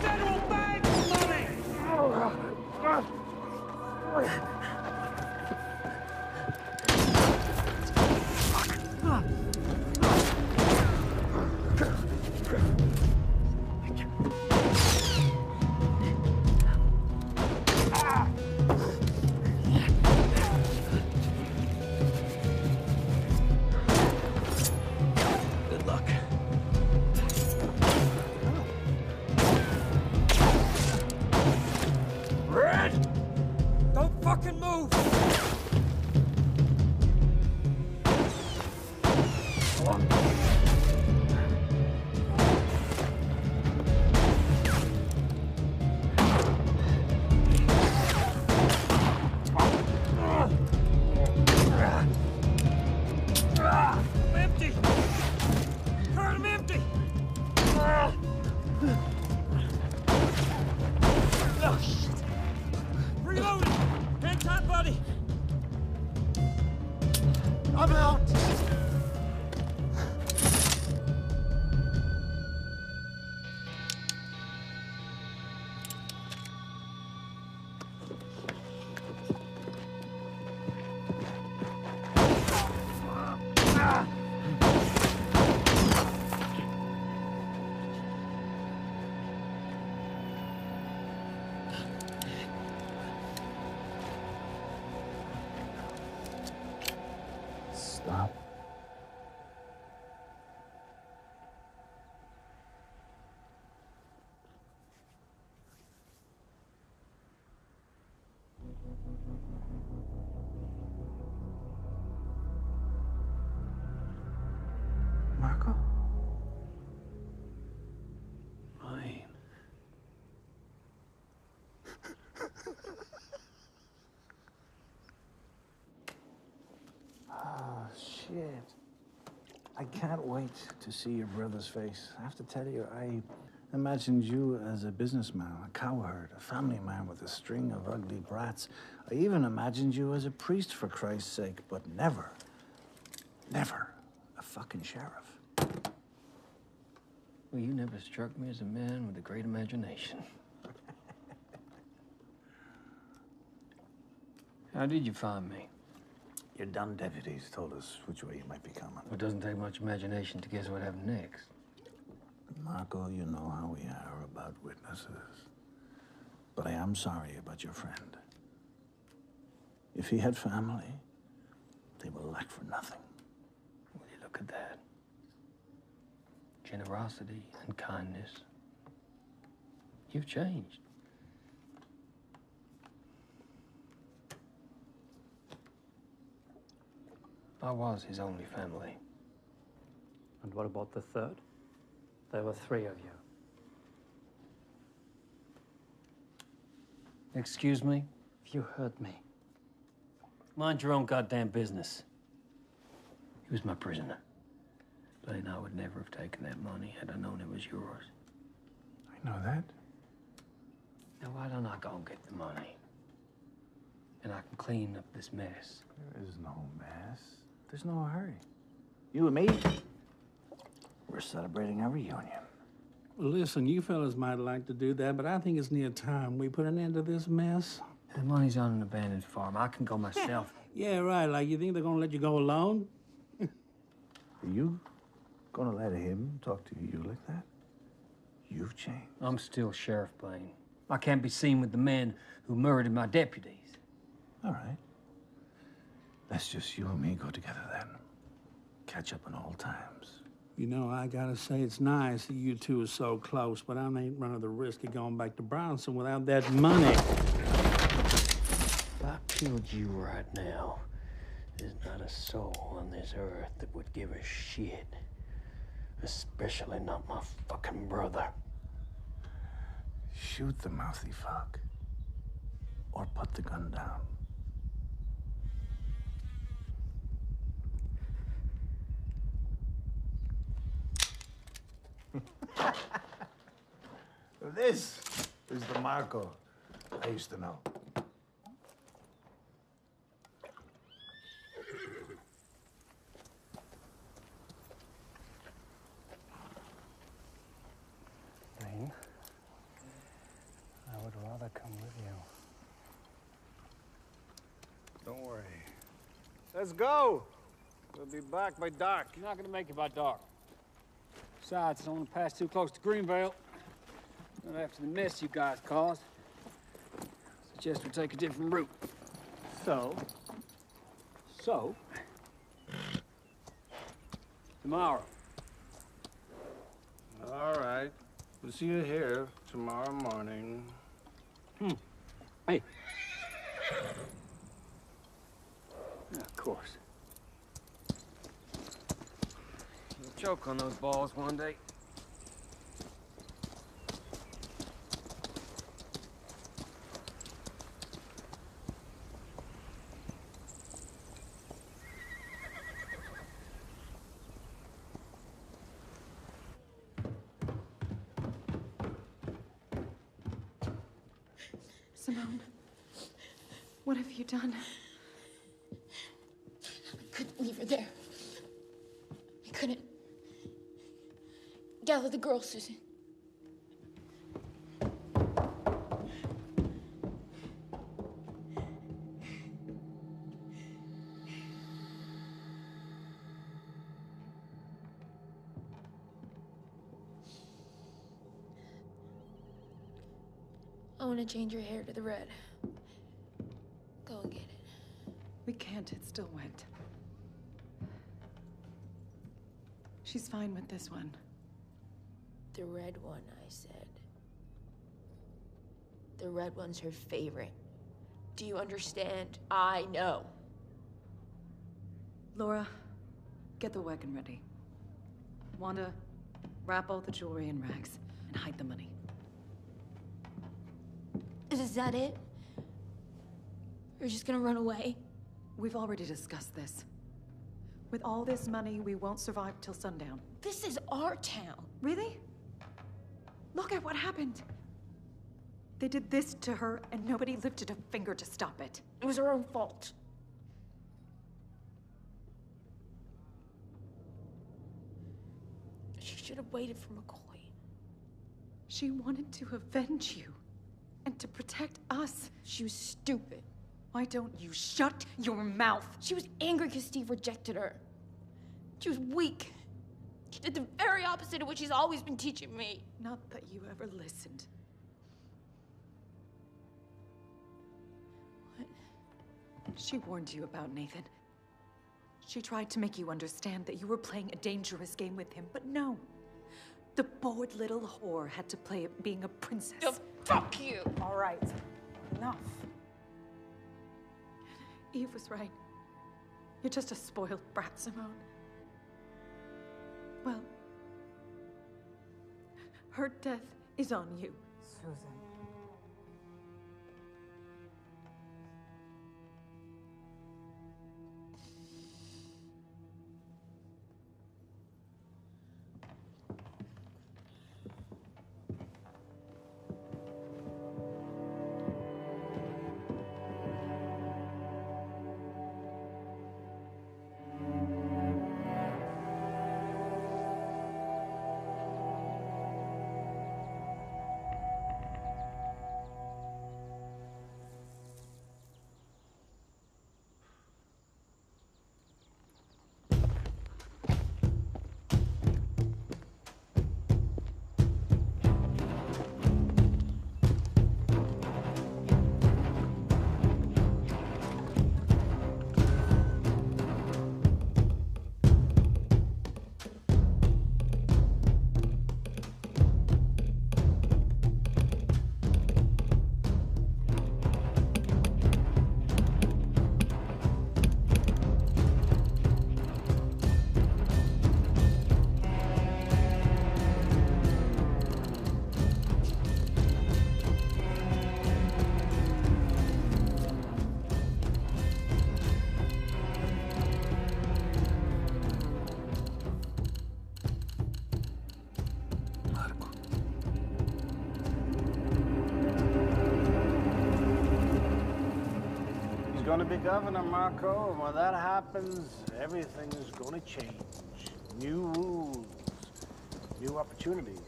S14: Federal bank money!
S10: Good luck.
S7: Red! Don't fucking move!
S14: I'm empty! Kurt, I'm empty! Oh, shit! Reloading! Hang tight, buddy! I'm out!
S17: Marco?
S6: Mine.
S17: Oh, shit. I can't wait to see your brother's face. I have to tell you, I imagined you as a businessman, a cowherd, a family man with a string of ugly brats. I even imagined you as a priest, for Christ's sake, but never, never a fucking sheriff.
S7: Well, you never struck me as a man with a great imagination. How did you find me?
S17: Your dumb deputies told us which way you might be coming.
S7: Well, it doesn't take much imagination to guess what happened next.
S17: Marco, you know how we are about witnesses. But I am sorry about your friend. If he had family, they will lack for nothing.
S7: Well, you look at that. Generosity and kindness. You've changed. I was his only family.
S21: And what about the third? There were 3 of you.
S7: Excuse me?
S21: You heard me.
S7: Mind your own goddamn business. He was my prisoner. Blaine, I would never have taken that money had I known it was yours.
S17: I know that.
S7: Now, why don't I go and get the money? And I can clean up this mess.
S17: There is no mess. There's no hurry. You and me, we're celebrating our reunion.
S12: Well, listen, you fellas might like to do that, but I think it's near time we put an end to this mess.
S7: The money's on an abandoned farm. I can go myself.
S12: Yeah, right. Like, you think they're gonna let you go alone?
S17: Are you gonna let him talk to you like that? You've changed.
S7: I'm still Sheriff Blaine. I can't be seen with the men who murdered my deputies.
S17: All right. Let's just you and me go together then. Catch up on old times.
S12: You know, I gotta say, it's nice that you two are so close, but I ain't running the risk of going back to Bronson without that money.
S7: If I killed you right now, there's not a soul on this earth that would give a shit. Especially not my fucking brother.
S17: Shoot the mouthy fuck. Or put the gun down. This is the Marco I used to know.
S5: Blaine, I would rather come with you.
S15: Don't worry. Let's go. We'll be back by dark.
S9: You're not gonna make it by dark. Besides, I don't want to pass too close to Greenvale. Not after the mess you guys caused. Suggest we take a different route. So, tomorrow.
S12: All right. We'll see you here tomorrow morning.
S9: Hey. Yeah, of course.
S5: You'll choke on those balls one day.
S2: Simone, what have you done?
S1: I couldn't leave her there. I couldn't. Gather the girls, Susan. I want to change your hair to the red. Go and get it.
S2: We can't, it's still wet. She's fine with this one.
S1: The red one, I said. The red one's her favorite.
S2: Do you understand? I know.
S16: Laura, get the wagon ready. Wanda, wrap all the jewelry in rags and hide the money.
S2: Is that it? You're just gonna run away?
S16: We've already discussed this. With all this money, we won't survive till sundown.
S2: This is our town.
S16: Really? Look at what happened. They did this to her, and nobody lifted a finger to stop it.
S2: It was her own fault. She should have waited for McCoy.
S16: She wanted to avenge you, and to protect us.
S2: She was stupid.
S16: Why don't you shut your mouth?
S2: She was angry because Steve rejected her. She was weak. She did the very opposite of what she's always been teaching me.
S16: Not that you ever listened.
S2: What?
S16: She warned you about Nathan. She tried to make you understand that you were playing a dangerous game with him, but no. The bored little whore had to play at being a princess.
S2: Oh, fuck you!
S16: All right, enough. Eve was right. You're just a spoiled brat, Simone. Well, her death is on you.
S22: Susan.
S5: Gonna be governor, Marco, and when that happens, everything is gonna change. New rules, new opportunities.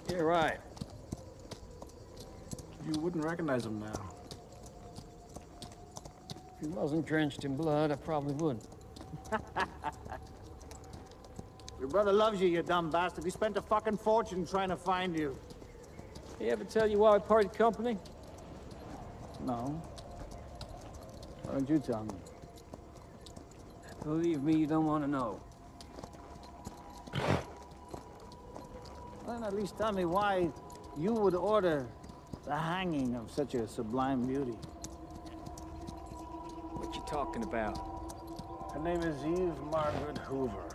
S9: You're right. You wouldn't recognize him now. If he wasn't drenched in blood, I probably would.
S23: Your brother loves you, you dumb bastard. He spent a fucking fortune trying to find you.
S9: He ever tell you why we parted company? No. Why don't you tell me? Believe me, you don't want to know.
S23: Well, then at least tell me why you would order the hanging of such a sublime beauty.
S9: What you talking about?
S5: Her name is Eve Margaret Hoover.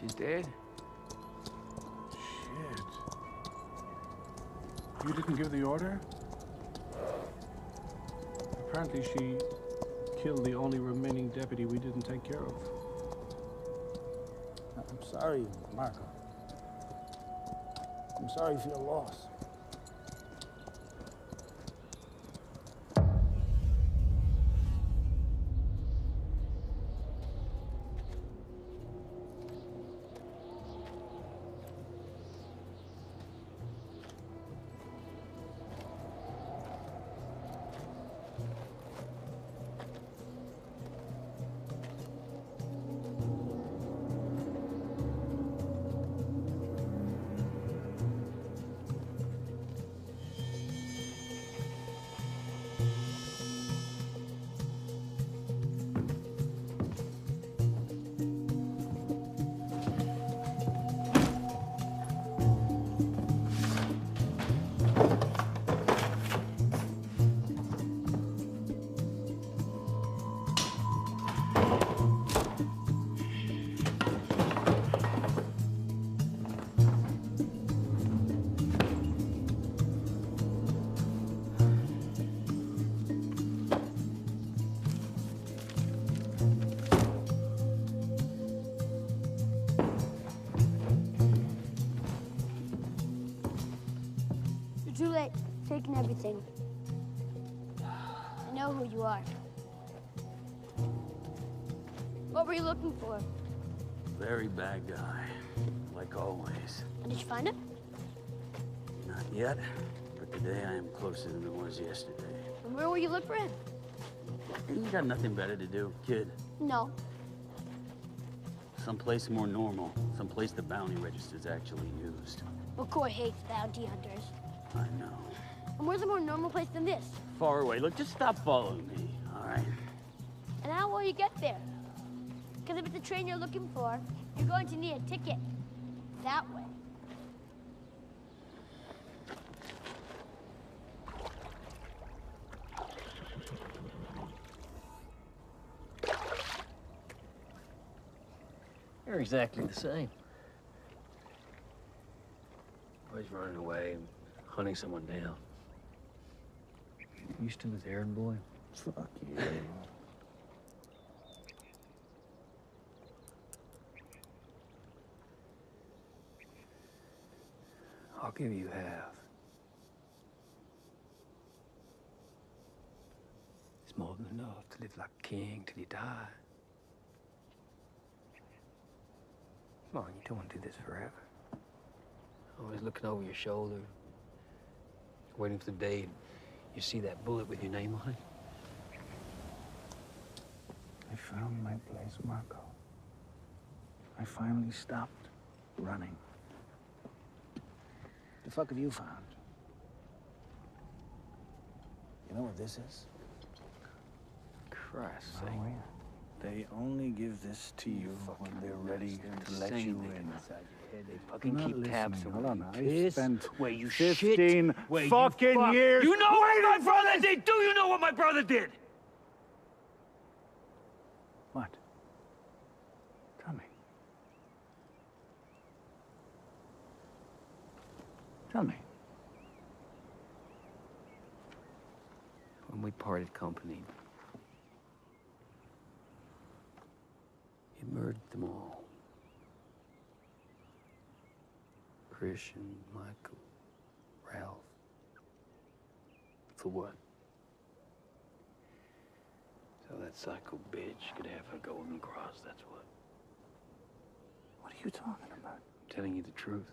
S9: She's dead?
S12: Shit. You didn't give the order? Apparently she killed the only remaining deputy we didn't take care of.
S23: I'm sorry, Marco. I'm sorry for your loss.
S13: taken everything. I know who you are. What were you looking for?
S10: Very bad guy, like always.
S13: And did you find it?
S10: Not yet, but today I am closer than I was yesterday.
S13: And where will you look for him?
S10: You got nothing better to do, kid.
S13: No.
S10: Someplace more normal. Someplace the bounty register's actually used.
S13: McCoy hates bounty hunters.
S10: I know.
S13: And where's a more normal place than this?
S10: Far away. Look, just stop following me, all right?
S13: And how will you get there? Because if it's the train you're looking for, you're going to need a ticket. That way.
S7: You're exactly the same. Always running away, hunting someone down. You still his errand boy?
S17: Fuck you.
S7: I'll give you half. It's more than enough to live like a king till you die. Come on, you don't want to do this forever. Always looking over your shoulder, waiting for the day you see that bullet with your name on it.
S17: I found my place, Marco. I finally stopped running. The fuck have you found? You know what this is?
S7: Christ's
S17: Oh,
S7: sake.
S17: yeah. They only give this to you when they're ready to let you in.
S7: They fucking
S17: You're not
S7: keep tabs
S17: listening.
S7: on
S17: Hold on,
S7: you.
S17: I
S7: Piss
S17: spent
S7: where you
S17: 15
S7: shit, where
S17: fucking
S7: you fuck.
S17: years
S7: You know what my
S17: waiting for
S7: brother
S17: this.
S7: did? Do you know what my brother did?
S17: What? Tell me. Tell me.
S7: When we parted company, he murdered them all. Christian, Michael, Ralph. For what? So that psycho bitch could have her golden cross, that's what.
S17: What are you talking about?
S7: I'm telling you the truth.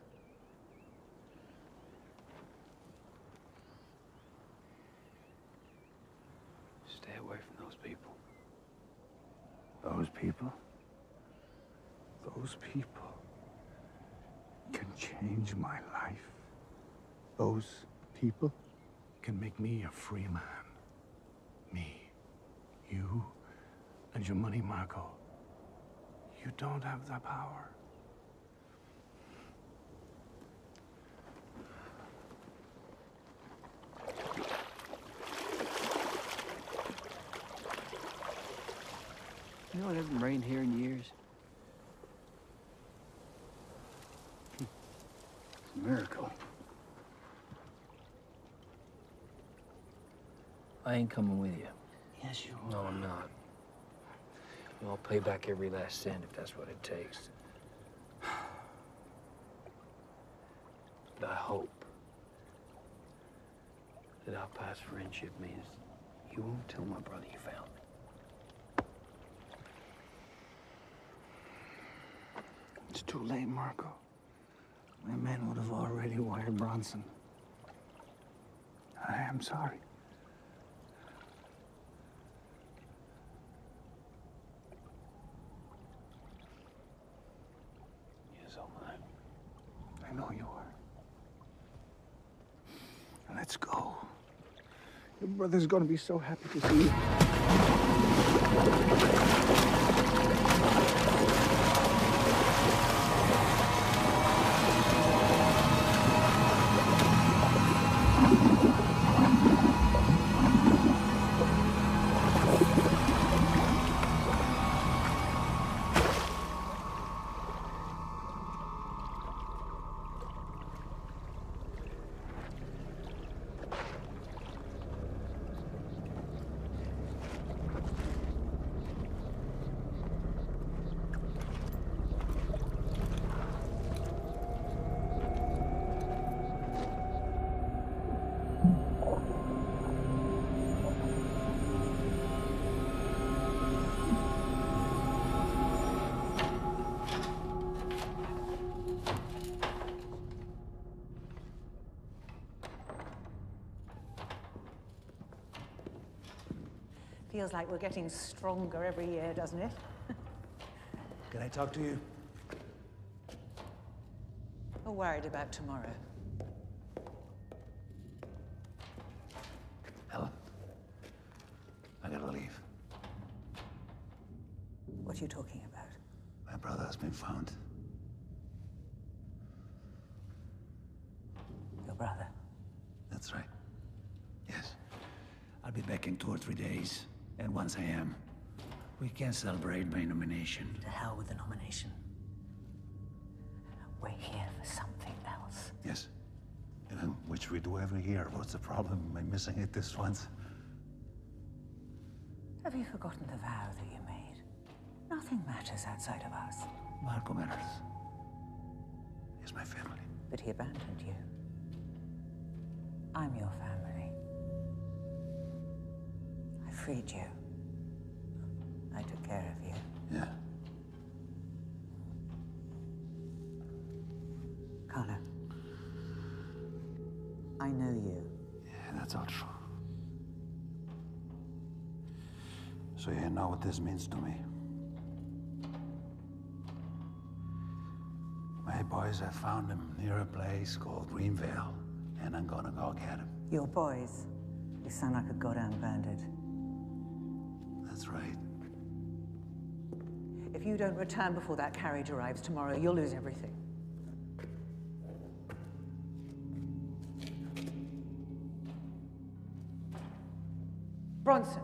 S7: Stay away from those people.
S17: Those people? Those people can change my life. Those people can make me a free man. Me, you, and your money, Marco. You don't have the power.
S7: You know it hasn't rained here in years? It's a miracle. I ain't coming with you.
S17: Yes, you are.
S7: No, I'm not. I'll pay back every last cent if that's what it takes. But I hope that our past friendship means you won't tell my brother you found me.
S17: It's too late, Marco. My men would have already wired Bronson. I am sorry.
S7: Yes, am I.
S17: I know you are. Let's go. Your brother's gonna be so happy to see you.
S4: Feels like we're getting stronger every year, doesn't it?
S19: Can I talk to you?
S4: We're worried about tomorrow.
S19: Helen, I gotta leave.
S4: What are you talking about?
S19: My brother has been found.
S4: Your brother?
S19: That's right. Yes. I'll be back in 2 or 3 days. And once I am, we can celebrate my nomination.
S4: To hell with the nomination. We're here for something else.
S19: Yes. Which we do every year. What's the problem? Am I missing it this once?
S4: Have you forgotten the vow that you made? Nothing matters outside of us.
S19: Marco matters. He's my family.
S4: But he abandoned you. I'm your family. I freed you. I took care of you.
S19: Yeah.
S4: Connor. I know you.
S19: Yeah, that's all true. So you know what this means to me. My boys have found him near a place called Greenvale, and I'm gonna go get him.
S4: Your boys? You sound like a goddamn bandit.
S19: That's right.
S4: If you don't return before that carriage arrives tomorrow, you'll lose everything. Bronson.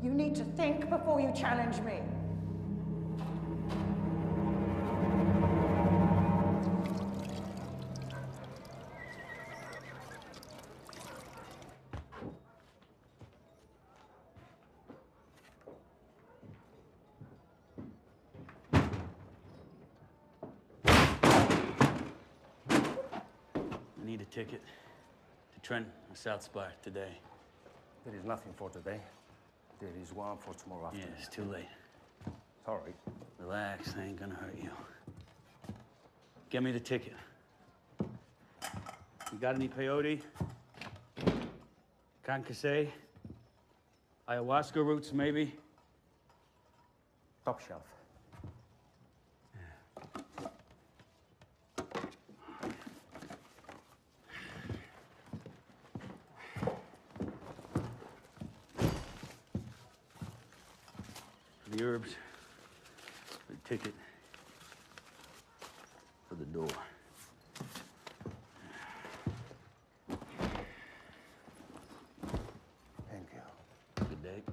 S4: You need to think before you challenge me.
S10: I need a ticket to Trent or South Spire today.
S22: There is nothing for today. There is one for tomorrow
S10: Yeah,
S22: afternoon.
S10: it's too late.
S22: Sorry.
S10: Relax, I ain't gonna hurt you. Get me the ticket. You got any peyote? Concassé? Ayahuasca roots, maybe?
S22: Top shelf.
S10: The herbs, the ticket for the door.
S22: Thank you.
S10: Good day.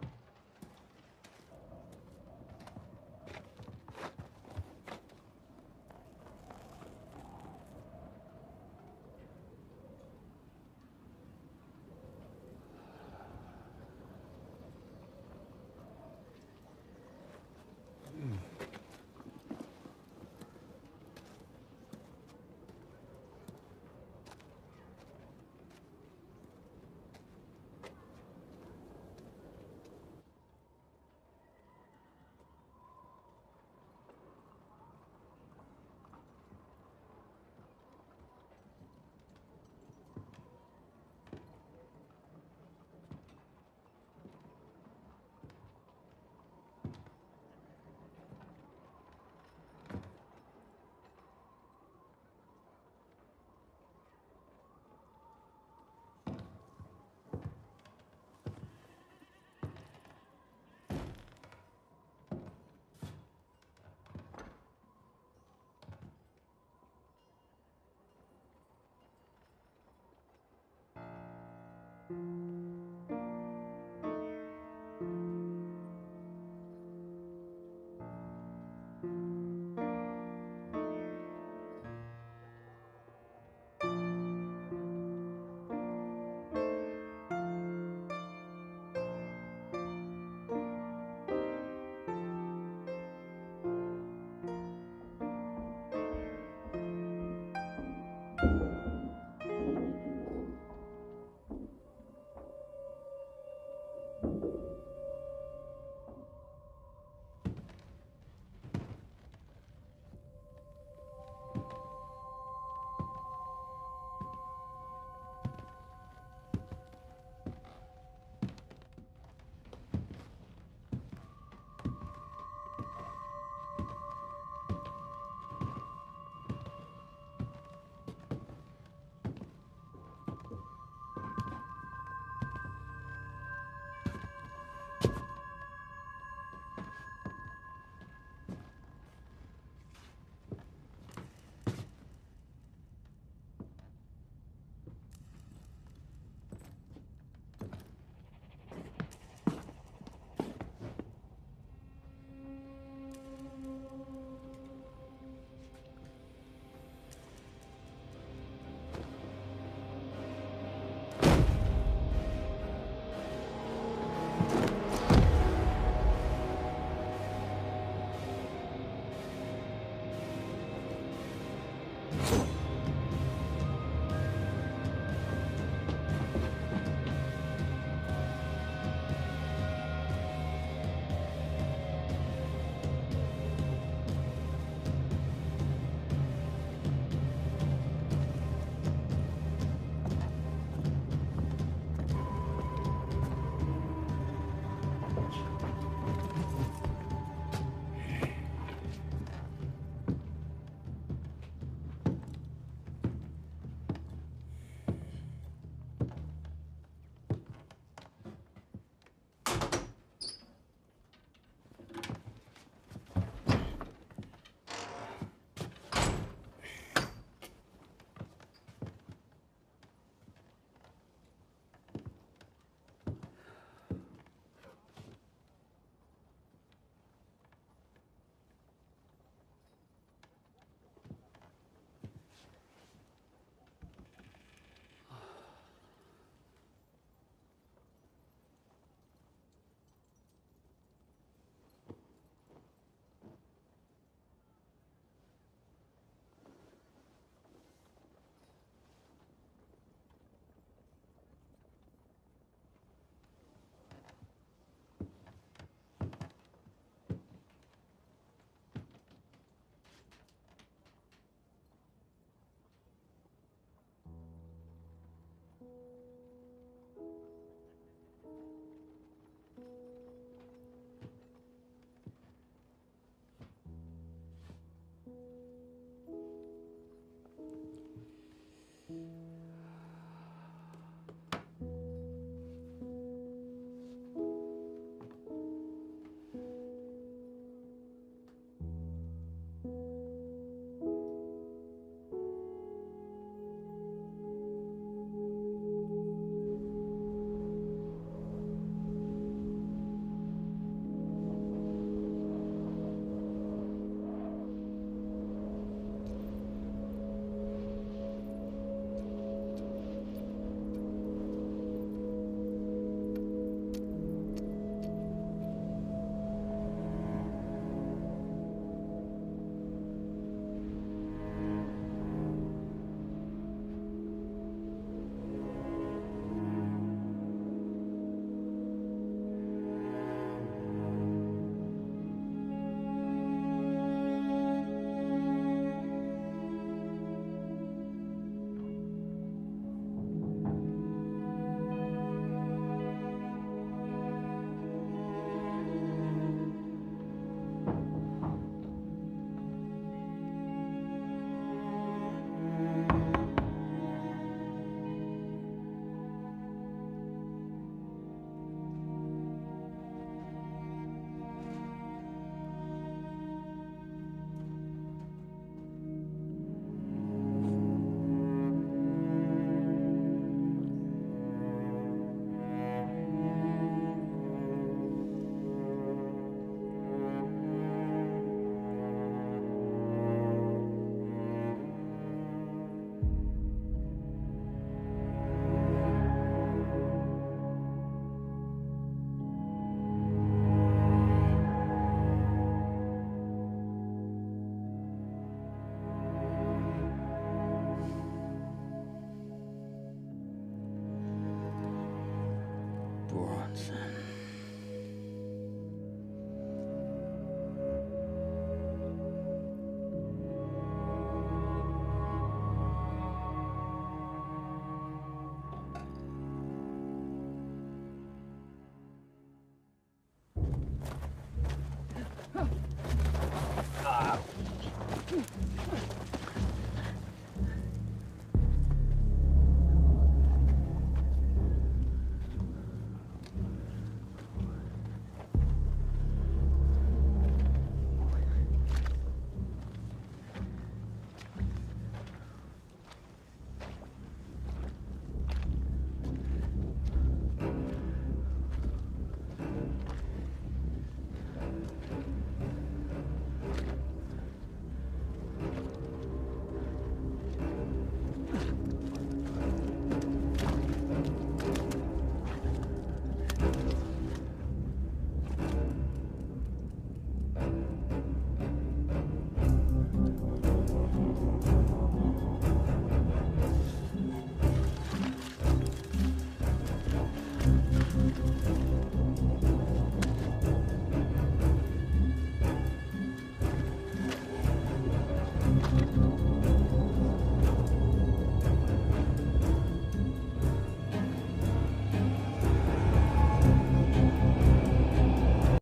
S3: son.